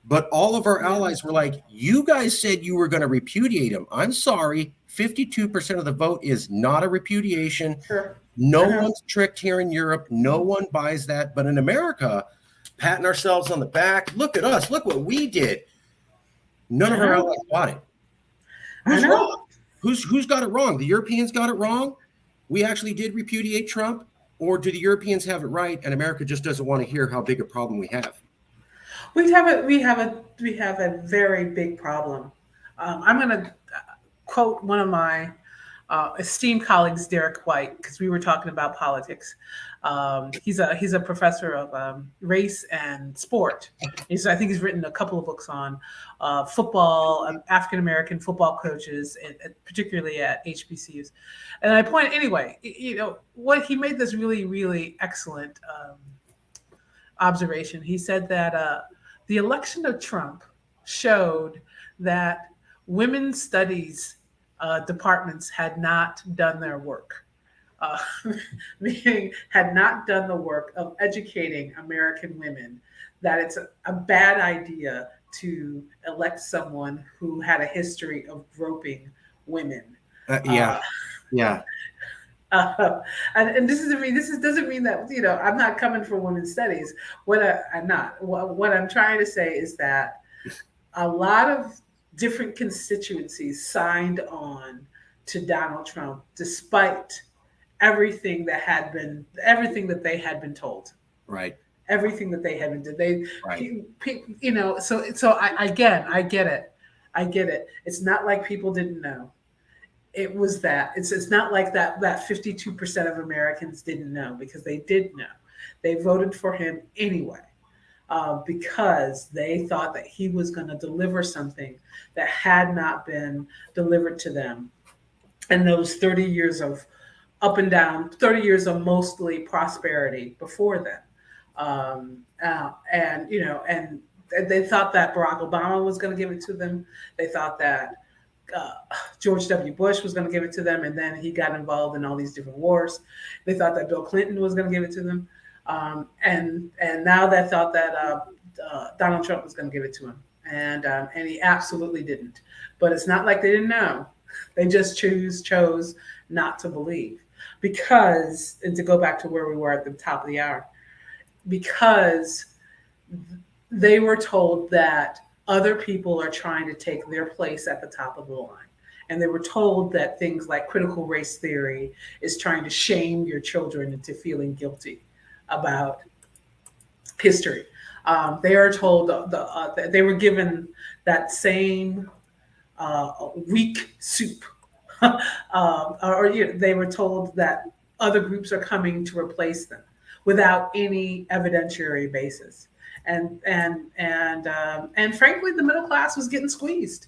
but all of our allies were like, you guys said you were going to repudiate him. I'm sorry. 52% of the vote is not a repudiation. Sure. No one's tricked here in Europe. No one buys that. But in America, patting ourselves on the back, look at us. Look what we did. None of our allies bought it. Who's wrong? Who's got it wrong? The Europeans got it wrong? We actually did repudiate Trump? Or do the Europeans have it right and America just doesn't want to hear how big a problem we have? We have a very big problem. I'm going to quote one of my esteemed colleagues, Derek White, because we were talking about politics. He's a professor of race and sport. I think he's written a couple of books on football, African American football coaches, particularly at HBCUs. And I point anyway, what he made this really, really excellent observation. He said that the election of Trump showed that women's studies departments had not done their work, meaning had not done the work of educating American women that it's a bad idea to elect someone who had a history of groping women. Yeah. And this doesn't mean that I'm not coming for women's studies. What I'm trying to say is that a lot of different constituencies signed on to Donald Trump despite everything that they had been told. Right. Everything that they had been So I get it. It's not like people didn't know. It was that it's not like that 52% of Americans didn't know, because they did know. They voted for him anyway. Because they thought that he was going to deliver something that had not been delivered to them. And those 30 years of up and down, 30 years of mostly prosperity before then. And they thought that Barack Obama was going to give it to them. They thought that George W. Bush was going to give it to them, and then he got involved in all these different wars. They thought that Bill Clinton was going to give it to them. And now they thought that Donald Trump was going to give it to him, and he absolutely didn't. But it's not like they didn't know; they just chose not to believe, because, and to go back to where we were at the top of the hour, because they were told that other people are trying to take their place at the top of the line. And they were told that things like critical race theory is trying to shame your children into feeling guilty about history. They are told that they were given that same weak soup, they were told that other groups are coming to replace them without any evidentiary basis. And frankly, the middle class was getting squeezed,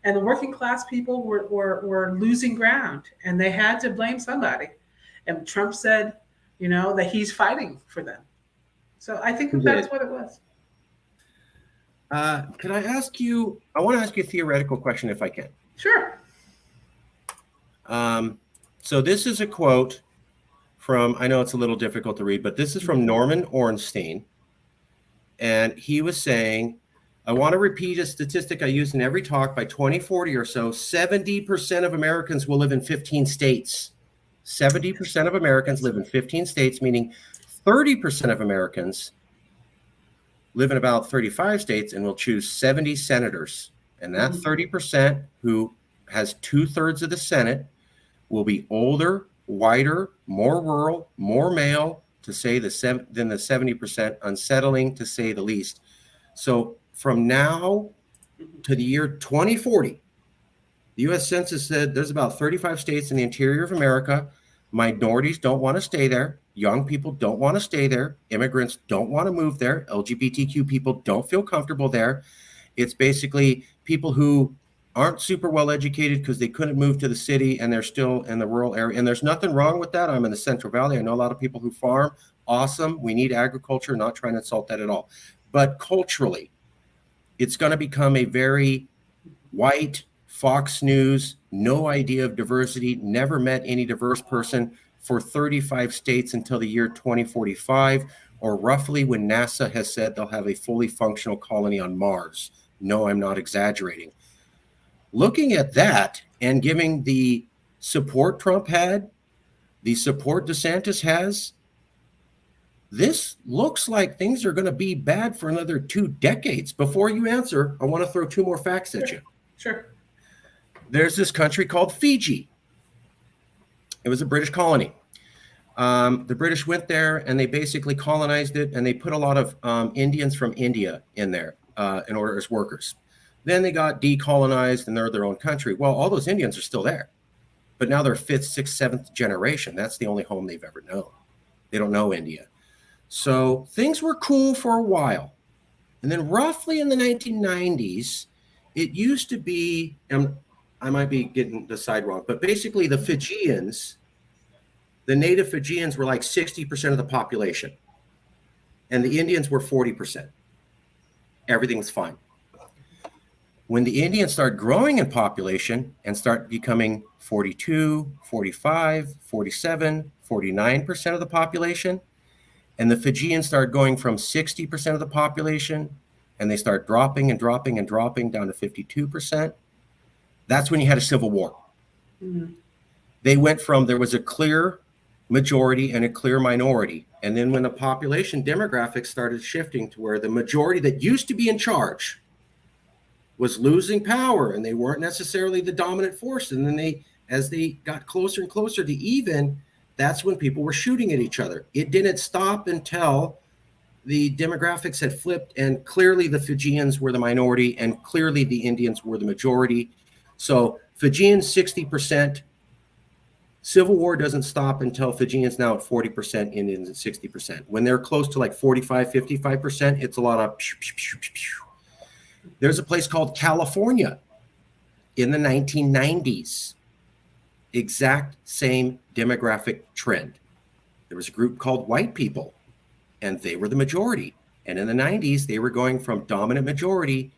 and the working class people were losing ground, and they had to blame somebody. And Trump said, that he's fighting for them. So I think that's what it was. Can I ask you? I want to ask you a theoretical question, if I can. Sure. So this is a quote from, I know it's a little difficult to read, but this is from Norman Ornstein. And he was saying, I want to repeat a statistic I use in every talk. By 2040 or so, 70% of Americans will live in 15 states. 70% of Americans live in 15 states, meaning 30% of Americans live in about 35 states and will choose 70 senators. And that 30% who has 2/3 of the Senate will be older, whiter, more rural, more male, to say than the 70%, unsettling to say the least. So from now to the year 2040, the U.S. Census said there's about 35 states in the interior of America. Minorities don't want to stay there. Young people don't want to stay there. Immigrants don't want to move there. LGBTQ people don't feel comfortable there. It's basically people who aren't super well educated because they couldn't move to the city and they're still in the rural area. And there's nothing wrong with that. I'm in the Central Valley. I know a lot of people who farm. Awesome. We need agriculture, not trying to insult that at all. But culturally, it's going to become a very white, Fox News, no idea of diversity, never met any diverse person for 35 states until the year 2045, or roughly when NASA has said they'll have a fully functional colony on Mars. No, I'm not exaggerating. Looking at that and giving the support Trump had, the support DeSantis has, this looks like things are going to be bad for another 2 decades. Before you answer, I want to throw 2 more facts at you. Sure. There's this country called Fiji. It was a British colony. The British went there and they basically colonized it, and they put a lot of Indians from India in there in order as workers. Then they got decolonized and they're their own country. Well, all those Indians are still there, but now they're 5th, 6th, 7th generation. That's the only home they've ever known. They don't know India. So things were cool for a while. And then roughly in the 1990s, it used to be, and I might be getting the side wrong, but basically the Fijians, the native Fijians were like 60% of the population, and the Indians were 40%. Everything was fine. When the Indians start growing in population and start becoming 42, 45, 47, 49% of the population, and the Fijians start going from 60% of the population, and they start dropping and dropping and dropping down to 52%, that's when you had a civil war. Mm-hmm. They went from, there was a clear majority and a clear minority. And then when the population demographics started shifting to where the majority that used to be in charge was losing power and they weren't necessarily the dominant force. And then as they got closer and closer to even, that's when people were shooting at each other. It didn't stop until the demographics had flipped, and clearly the Fijians were the minority and clearly the Indians were the majority. So Fijians 60%. Civil war doesn't stop until Fijians now at 40%, Indians at 60%. When they're close to like 45, 55%, it's a lot of pew, pew, pew, pew, pew. There's a place called California in the 1990s. Exact same demographic trend. There was a group called white people, and they were the majority. And in the 90s, they were going from dominant majority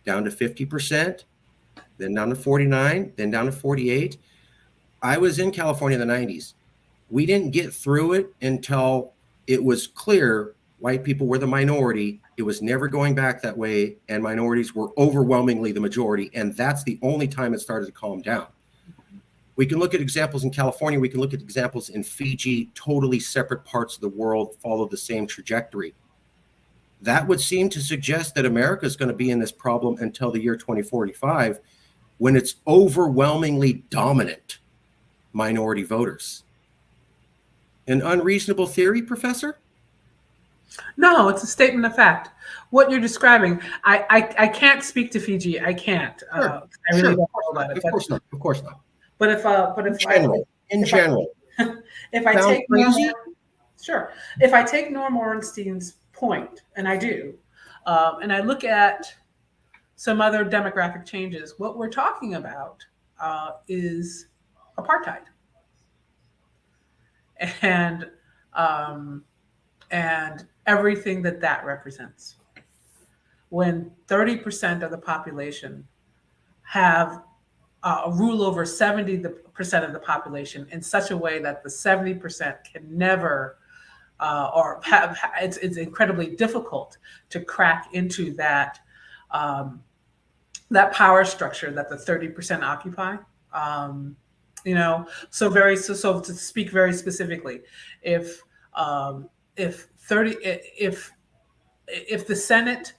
down to 50%, then down to 49, then down to 48. I was in California in the 90s. We didn't get through it until it was clear white people were the minority. It was never going back that way, and minorities were overwhelmingly the majority, and that's the only time it started to calm down. We can look at examples in California. We can look at examples in Fiji. Totally separate parts of the world follow the same trajectory. That would seem to suggest that America is going to be in this problem until the year 2045, when it's overwhelmingly dominant minority voters. An unreasonable theory, Professor? No, it's a statement of fact. What you're describing, I can't speak to Fiji. I can't. Sure. I really don't know about it. Of course not. Of course not. But if in general, if I take crazy, sure. If I take Norm Ornstein's point, and I do, and I look at some other demographic changes, what we're talking about is apartheid, and everything that represents. When 30% of the population have rule over 70% of the population in such a way that the 70% can never or have, it's incredibly difficult to crack into that that power structure that the 30% occupy. So to speak very specifically, if the Senate,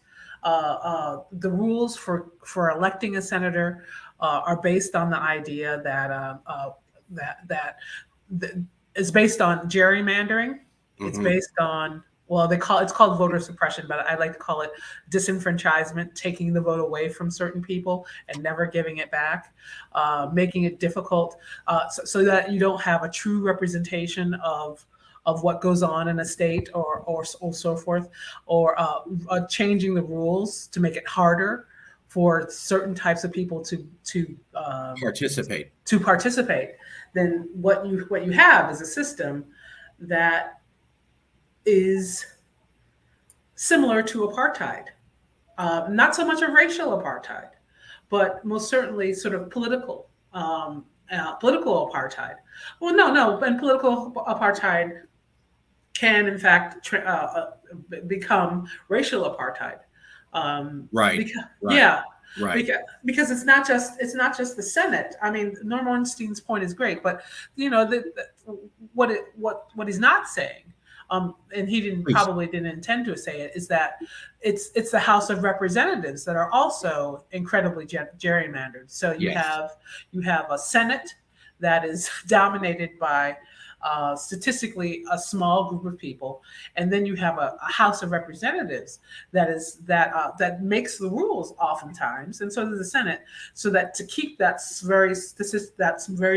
the rules for electing a senator are based on the idea that is based on gerrymandering. It's Mhm. based on, well, it's called voter suppression, but I like to call it disenfranchisement, taking the vote away from certain people and never giving it back, making it difficult, so that you don't have a true representation of what goes on in a state, or so forth, or changing the rules to make it harder for certain types of people Participate. to participate. Then what you have is a system that is similar to apartheid. Not so much a racial apartheid, but most certainly sort of political apartheid. Well, no, and political apartheid can in fact become racial apartheid. Right. Because, Right. yeah, Right. because it's not just the Senate. I mean, Norm Ornstein's point is great, but what he's not saying, and he Please. probably didn't intend to say it, is that it's the House of Representatives that are also incredibly gerrymandered. So Yes. you have a Senate that is dominated by statistically a small group of people, and then you have a House of Representatives that makes the rules oftentimes, and so does the Senate, so that to keep that very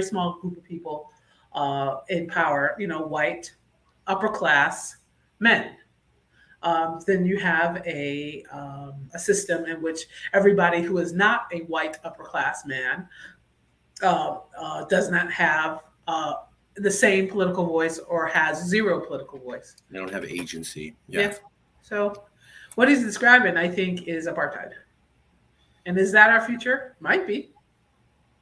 small group of people in power, white upper class men. Then you have a system in which everybody who is not a white upper class man does not have the same political voice, or has zero political voice. They don't have agency. Yeah. Yeah. So what he's describing, I think, is apartheid. And is that our future? Might be.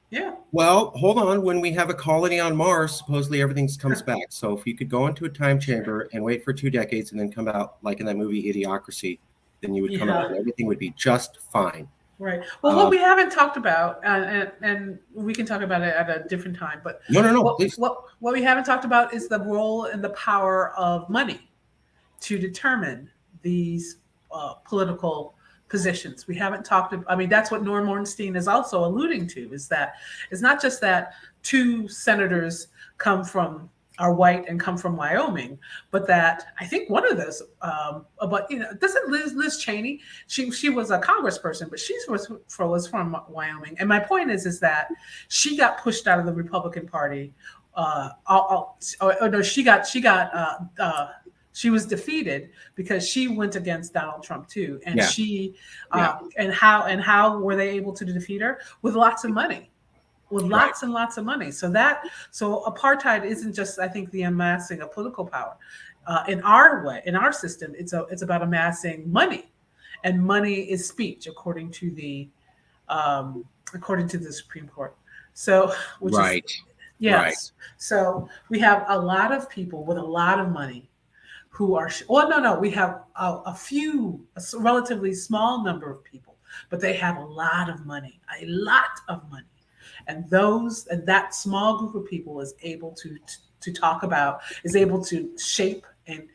Yeah. Well, hold on. When we have a colony on Mars, supposedly everything comes back. So if you could go into a time chamber and wait for 2 decades and then come out like in that movie Idiocracy, then you would come out and everything would be just fine. Right. Well, what we haven't talked about, and we can talk about it at a different time, but no, please. What we haven't talked about is the role and the power of money to determine these political positions. We haven't talked about, I mean, that's what Norm Ornstein is also alluding to, is that it's not just that 2 senators are white and come from Wyoming, but that I think one of those, but doesn't Liz Cheney, she was a congressperson, but she was from Wyoming. And my point is that she got pushed out of the Republican Party. She was defeated because she went against Donald Trump too, and and how were they able to defeat her? With lots of money, lots and lots of money. So apartheid isn't just, I think, the amassing of political power. In our system, it's about amassing money, and money is speech, according to the Supreme Court. So, yes. Right. So we have a lot of people with a lot of money who are, we have a relatively small number of people, but they have a lot of money. And that small group of people is able to talk about, is able to shape and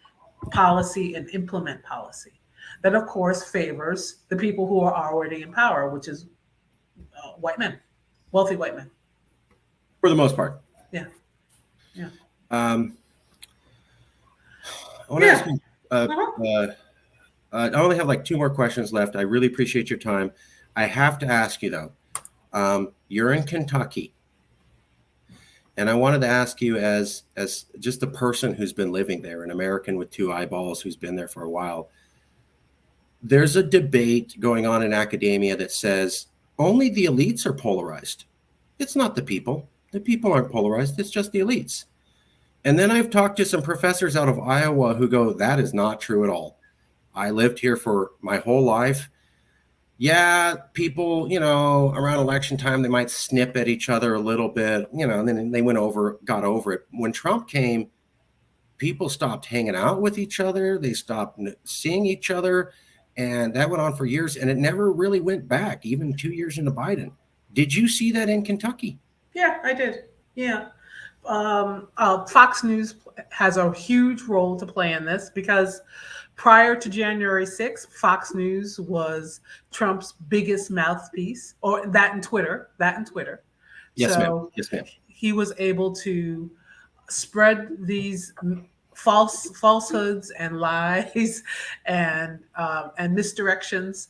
policy and implement policy that, of course, favors the people who are already in power, which is white men, wealthy white men. For the most part. Yeah. Yeah. I want to ask you, I only have like 2 more questions left. I really appreciate your time. I have to ask you though, you're in Kentucky, and I wanted to ask you as just a person who's been living there, an American with 2 eyeballs who's been there for a while. There's a debate going on in academia that says only the elites are polarized. It's not the people. The people aren't polarized. It's just the elites. And then I've talked to some professors out of Iowa who go, that is not true at all. I lived here for my whole life. Yeah, people, around election time, they might snip at each other a little bit, and then they got over it. When Trump came, people stopped hanging out with each other. They stopped seeing each other. And that went on for years. And it never really went back, even 2 years into Biden. Did you see that in Kentucky? Yeah, I did. Yeah. Fox News has a huge role to play in this, because prior to January 6th, Fox News was Trump's biggest mouthpiece, or that and Twitter. Yes, So ma'am. Yes, ma'am. he was able to spread these falsehoods and lies and misdirections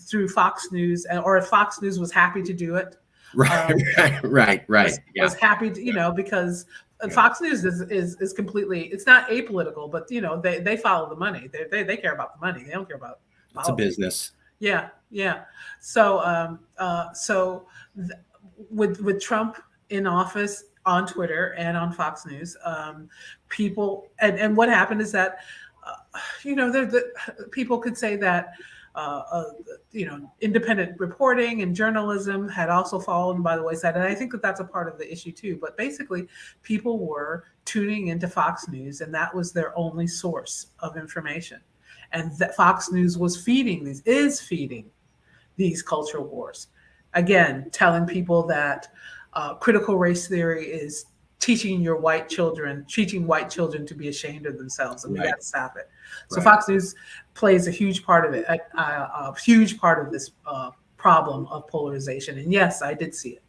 through Fox News, or if Fox News was happy to do it. Right. Was happy to, because Fox News is completely, it's not apolitical, but they follow the money. They care about the money. They don't care about politics. It's a business. Yeah. So with Trump in office, on Twitter and on Fox News, people and what happened is that people could say that independent reporting and journalism had also fallen by the wayside, and I think that that's a part of the issue too. But basically, people were tuning into Fox News, and that was their only source of information, and that Fox News is feeding these cultural wars. Again, telling people that critical race theory is teaching white children to be ashamed of themselves, and we got to stop it. So Fox News plays a huge part of it, a huge part of this problem of polarization. And yes, I did see it,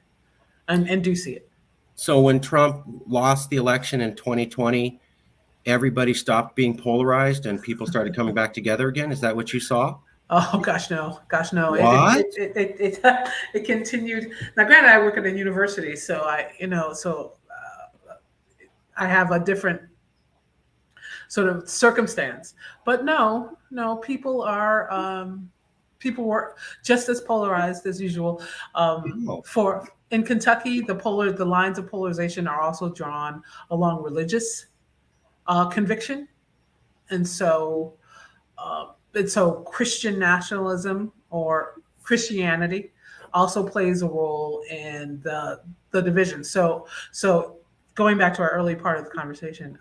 and do see it. So when Trump lost the election in 2020, everybody stopped being polarized and people started coming back together again. Is that what you saw? Oh gosh, no. What? It continued. Now, granted, I work at a university, so I have a different sort of circumstance. But no, people were just as polarized as usual. In Kentucky, the lines of polarization are also drawn along religious conviction, and so Christian nationalism or Christianity also plays a role in the division. So going back to our early part of the conversation,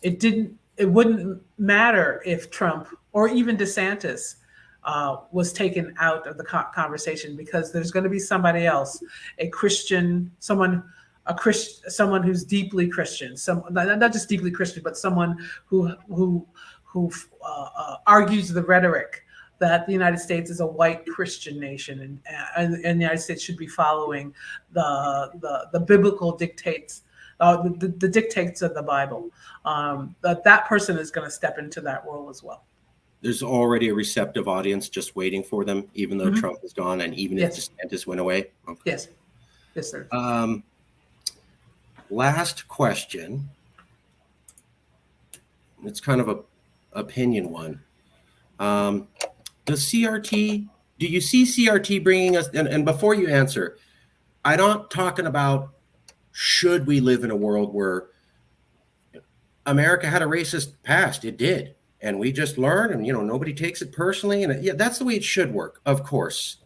it wouldn't matter if Trump or even DeSantis was taken out of the conversation, because there's going to be somebody else, someone who's deeply Christian, not just deeply Christian, but someone who argues the rhetoric that the United States is a white Christian nation, and the United States should be following the biblical dictates, the dictates of the Bible. That person is going to step into that role as well. There's already a receptive audience just waiting for them, even though Trump is gone, and even if DeSantis went away. Okay. Yes, sir. Last question. It's kind of a opinion one. Do you see CRT bringing us, and before you answer, I'm not talking about should we live in a world where America had a racist past. It did. And we just learn, and nobody takes it personally. And that's the way it should work, of course.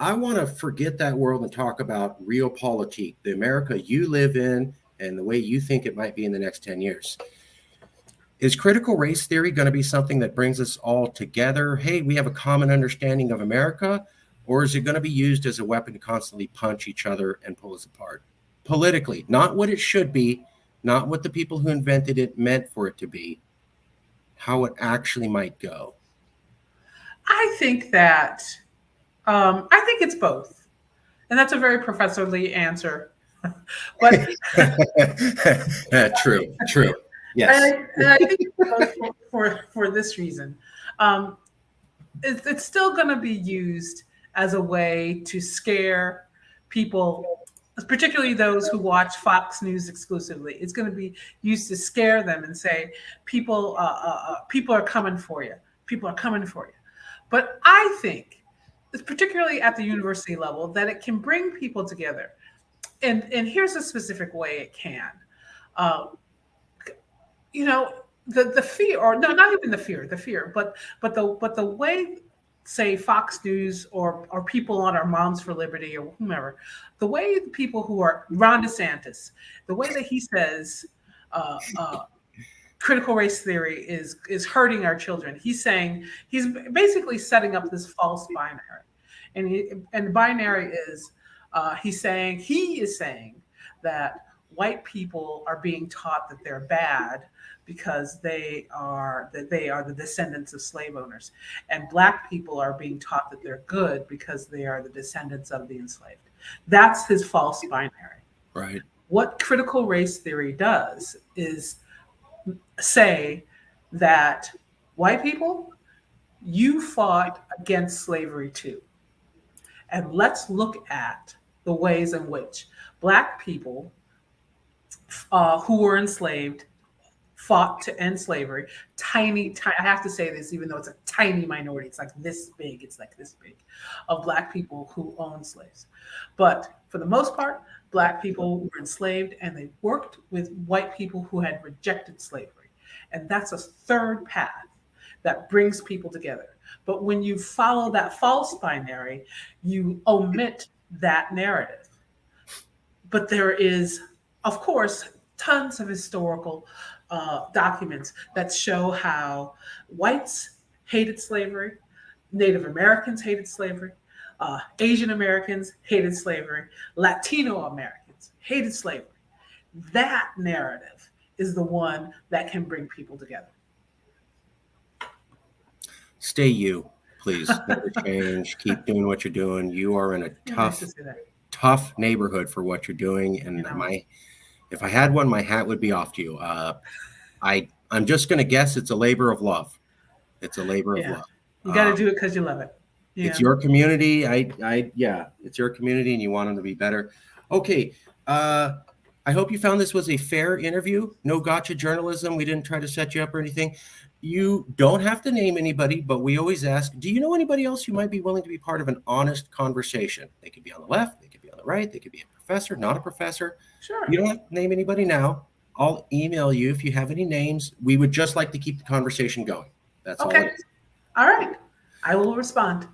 I want to forget that world and talk about realpolitik, the America you live in, and the way you think it might be in the next 10 years. Is critical race theory going to be something that brings us all together? Hey, we have a common understanding of America, or is it going to be used as a weapon to constantly punch each other and pull us apart? Politically, not what it should be, not what the people who invented it meant for it to be, how it actually might go. I think it's both. And that's a very professorly answer. But True. Yes. And I think it's both for this reason. It's still going to be used as a way to scare people, particularly those who watch Fox News exclusively. It's going to be used to scare them and say, people are coming for you. People are coming for you. But I think, particularly at the university level, that it can bring people together. And here's a specific way it can. The fear, or no, not even the fear, but the way, say, Fox News or people on our Moms for Liberty or whomever, the way the people who are Ron DeSantis, the way that he says critical race theory is hurting our children. He's basically setting up this false binary, and the binary is he is saying that white people are being taught that they're bad because they are the descendants of slave owners, and Black people are being taught that they're good because they are the descendants of the enslaved. That's his false binary. Right. What critical race theory does is say that white people, you fought against slavery too. And let's look at the ways in which Black people who were enslaved fought to end slavery. I have to say this, even though it's a tiny minority, it's like this big, of Black people who owned slaves. But for the most part, Black people were enslaved and they worked with white people who had rejected slavery. And that's a third path that brings people together. But when you follow that false binary, you omit that narrative. But there is, of course, tons of historical documents that show how whites hated slavery, Native Americans hated slavery, Asian Americans hated slavery, Latino Americans hated slavery. That narrative is the one that can bring people together. Stay you, please. Never change. Keep doing what you're doing. You are in a tough neighborhood for what you're doing. And if I had one, my hat would be off to you. I'm just going to guess it's a labor of love. It's a labor of love. You got to do it because you love it. Yeah. It's your community. It's your community and you want them to be better. Okay. I hope you found this was a fair interview. No gotcha journalism. We didn't try to set you up or anything. You don't have to name anybody, but we always ask, do you know anybody else who might be willing to be part of an honest conversation? They could be on the left. They could be on the right. They could be a professor, not a professor. Sure. You don't have to name anybody now. I'll email you if you have any names. We would just like to keep the conversation going. That's okay. all it is. All right. I will respond.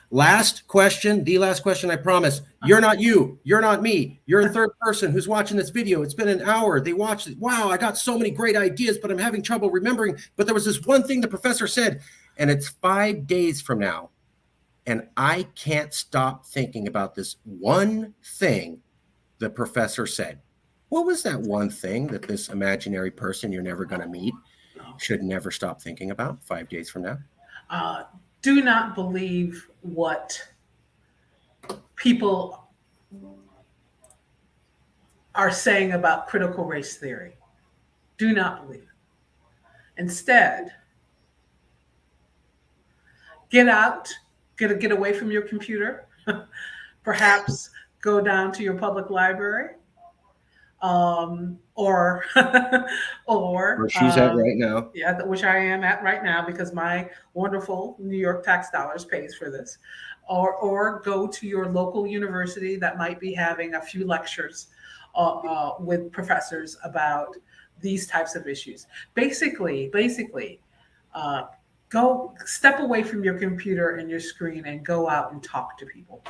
Last question, the last question, I promise. You're not you. You're not me. You're a third person who's watching this video. It's been an hour. They watched it. Wow, I got so many great ideas, but I'm having trouble remembering. But there was this one thing the professor said, and it's 5 days from now. And I can't stop thinking about this one thing the professor said. What was that one thing that this imaginary person you're never going to meet should never stop thinking about 5 days from now? Do not believe what people are saying about critical race theory. Do not believe it. Instead, get out, get away from your computer, perhaps go down to your public library, or where she's at right now. Yeah, which I am at right now because my wonderful New York tax dollars pays for this. Or go to your local university that might be having a few lectures with professors about these types of issues. Basically, go step away from your computer and your screen and go out and talk to people.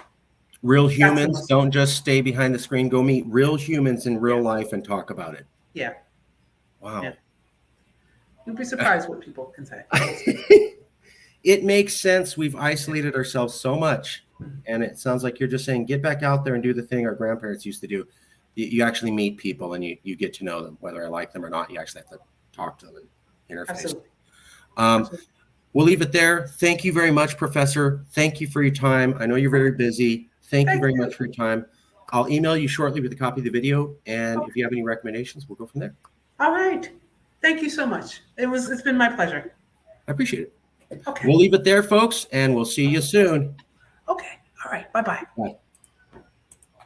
Real humans, don't just stay behind the screen. Go meet real humans in real life and talk about it. Yeah. Wow. Yeah. You'll be surprised what people can say. It makes sense. We've isolated ourselves so much. And it sounds like you're just saying, get back out there and do the thing our grandparents used to do. You actually meet people and you get to know them, whether I like them or not. You actually have to talk to them and interface. Absolutely. Absolutely. We'll leave it there. Thank you very much, Professor. Thank you for your time. I know you're very busy. Thank you very much for your time. I'll email you shortly with a copy of the video. And if you have any recommendations, we'll go from there. All right. Thank you so much. It's been my pleasure. I appreciate it. Okay. We'll leave it there, folks, and we'll see you soon. Okay. All right. Bye-bye. Bye.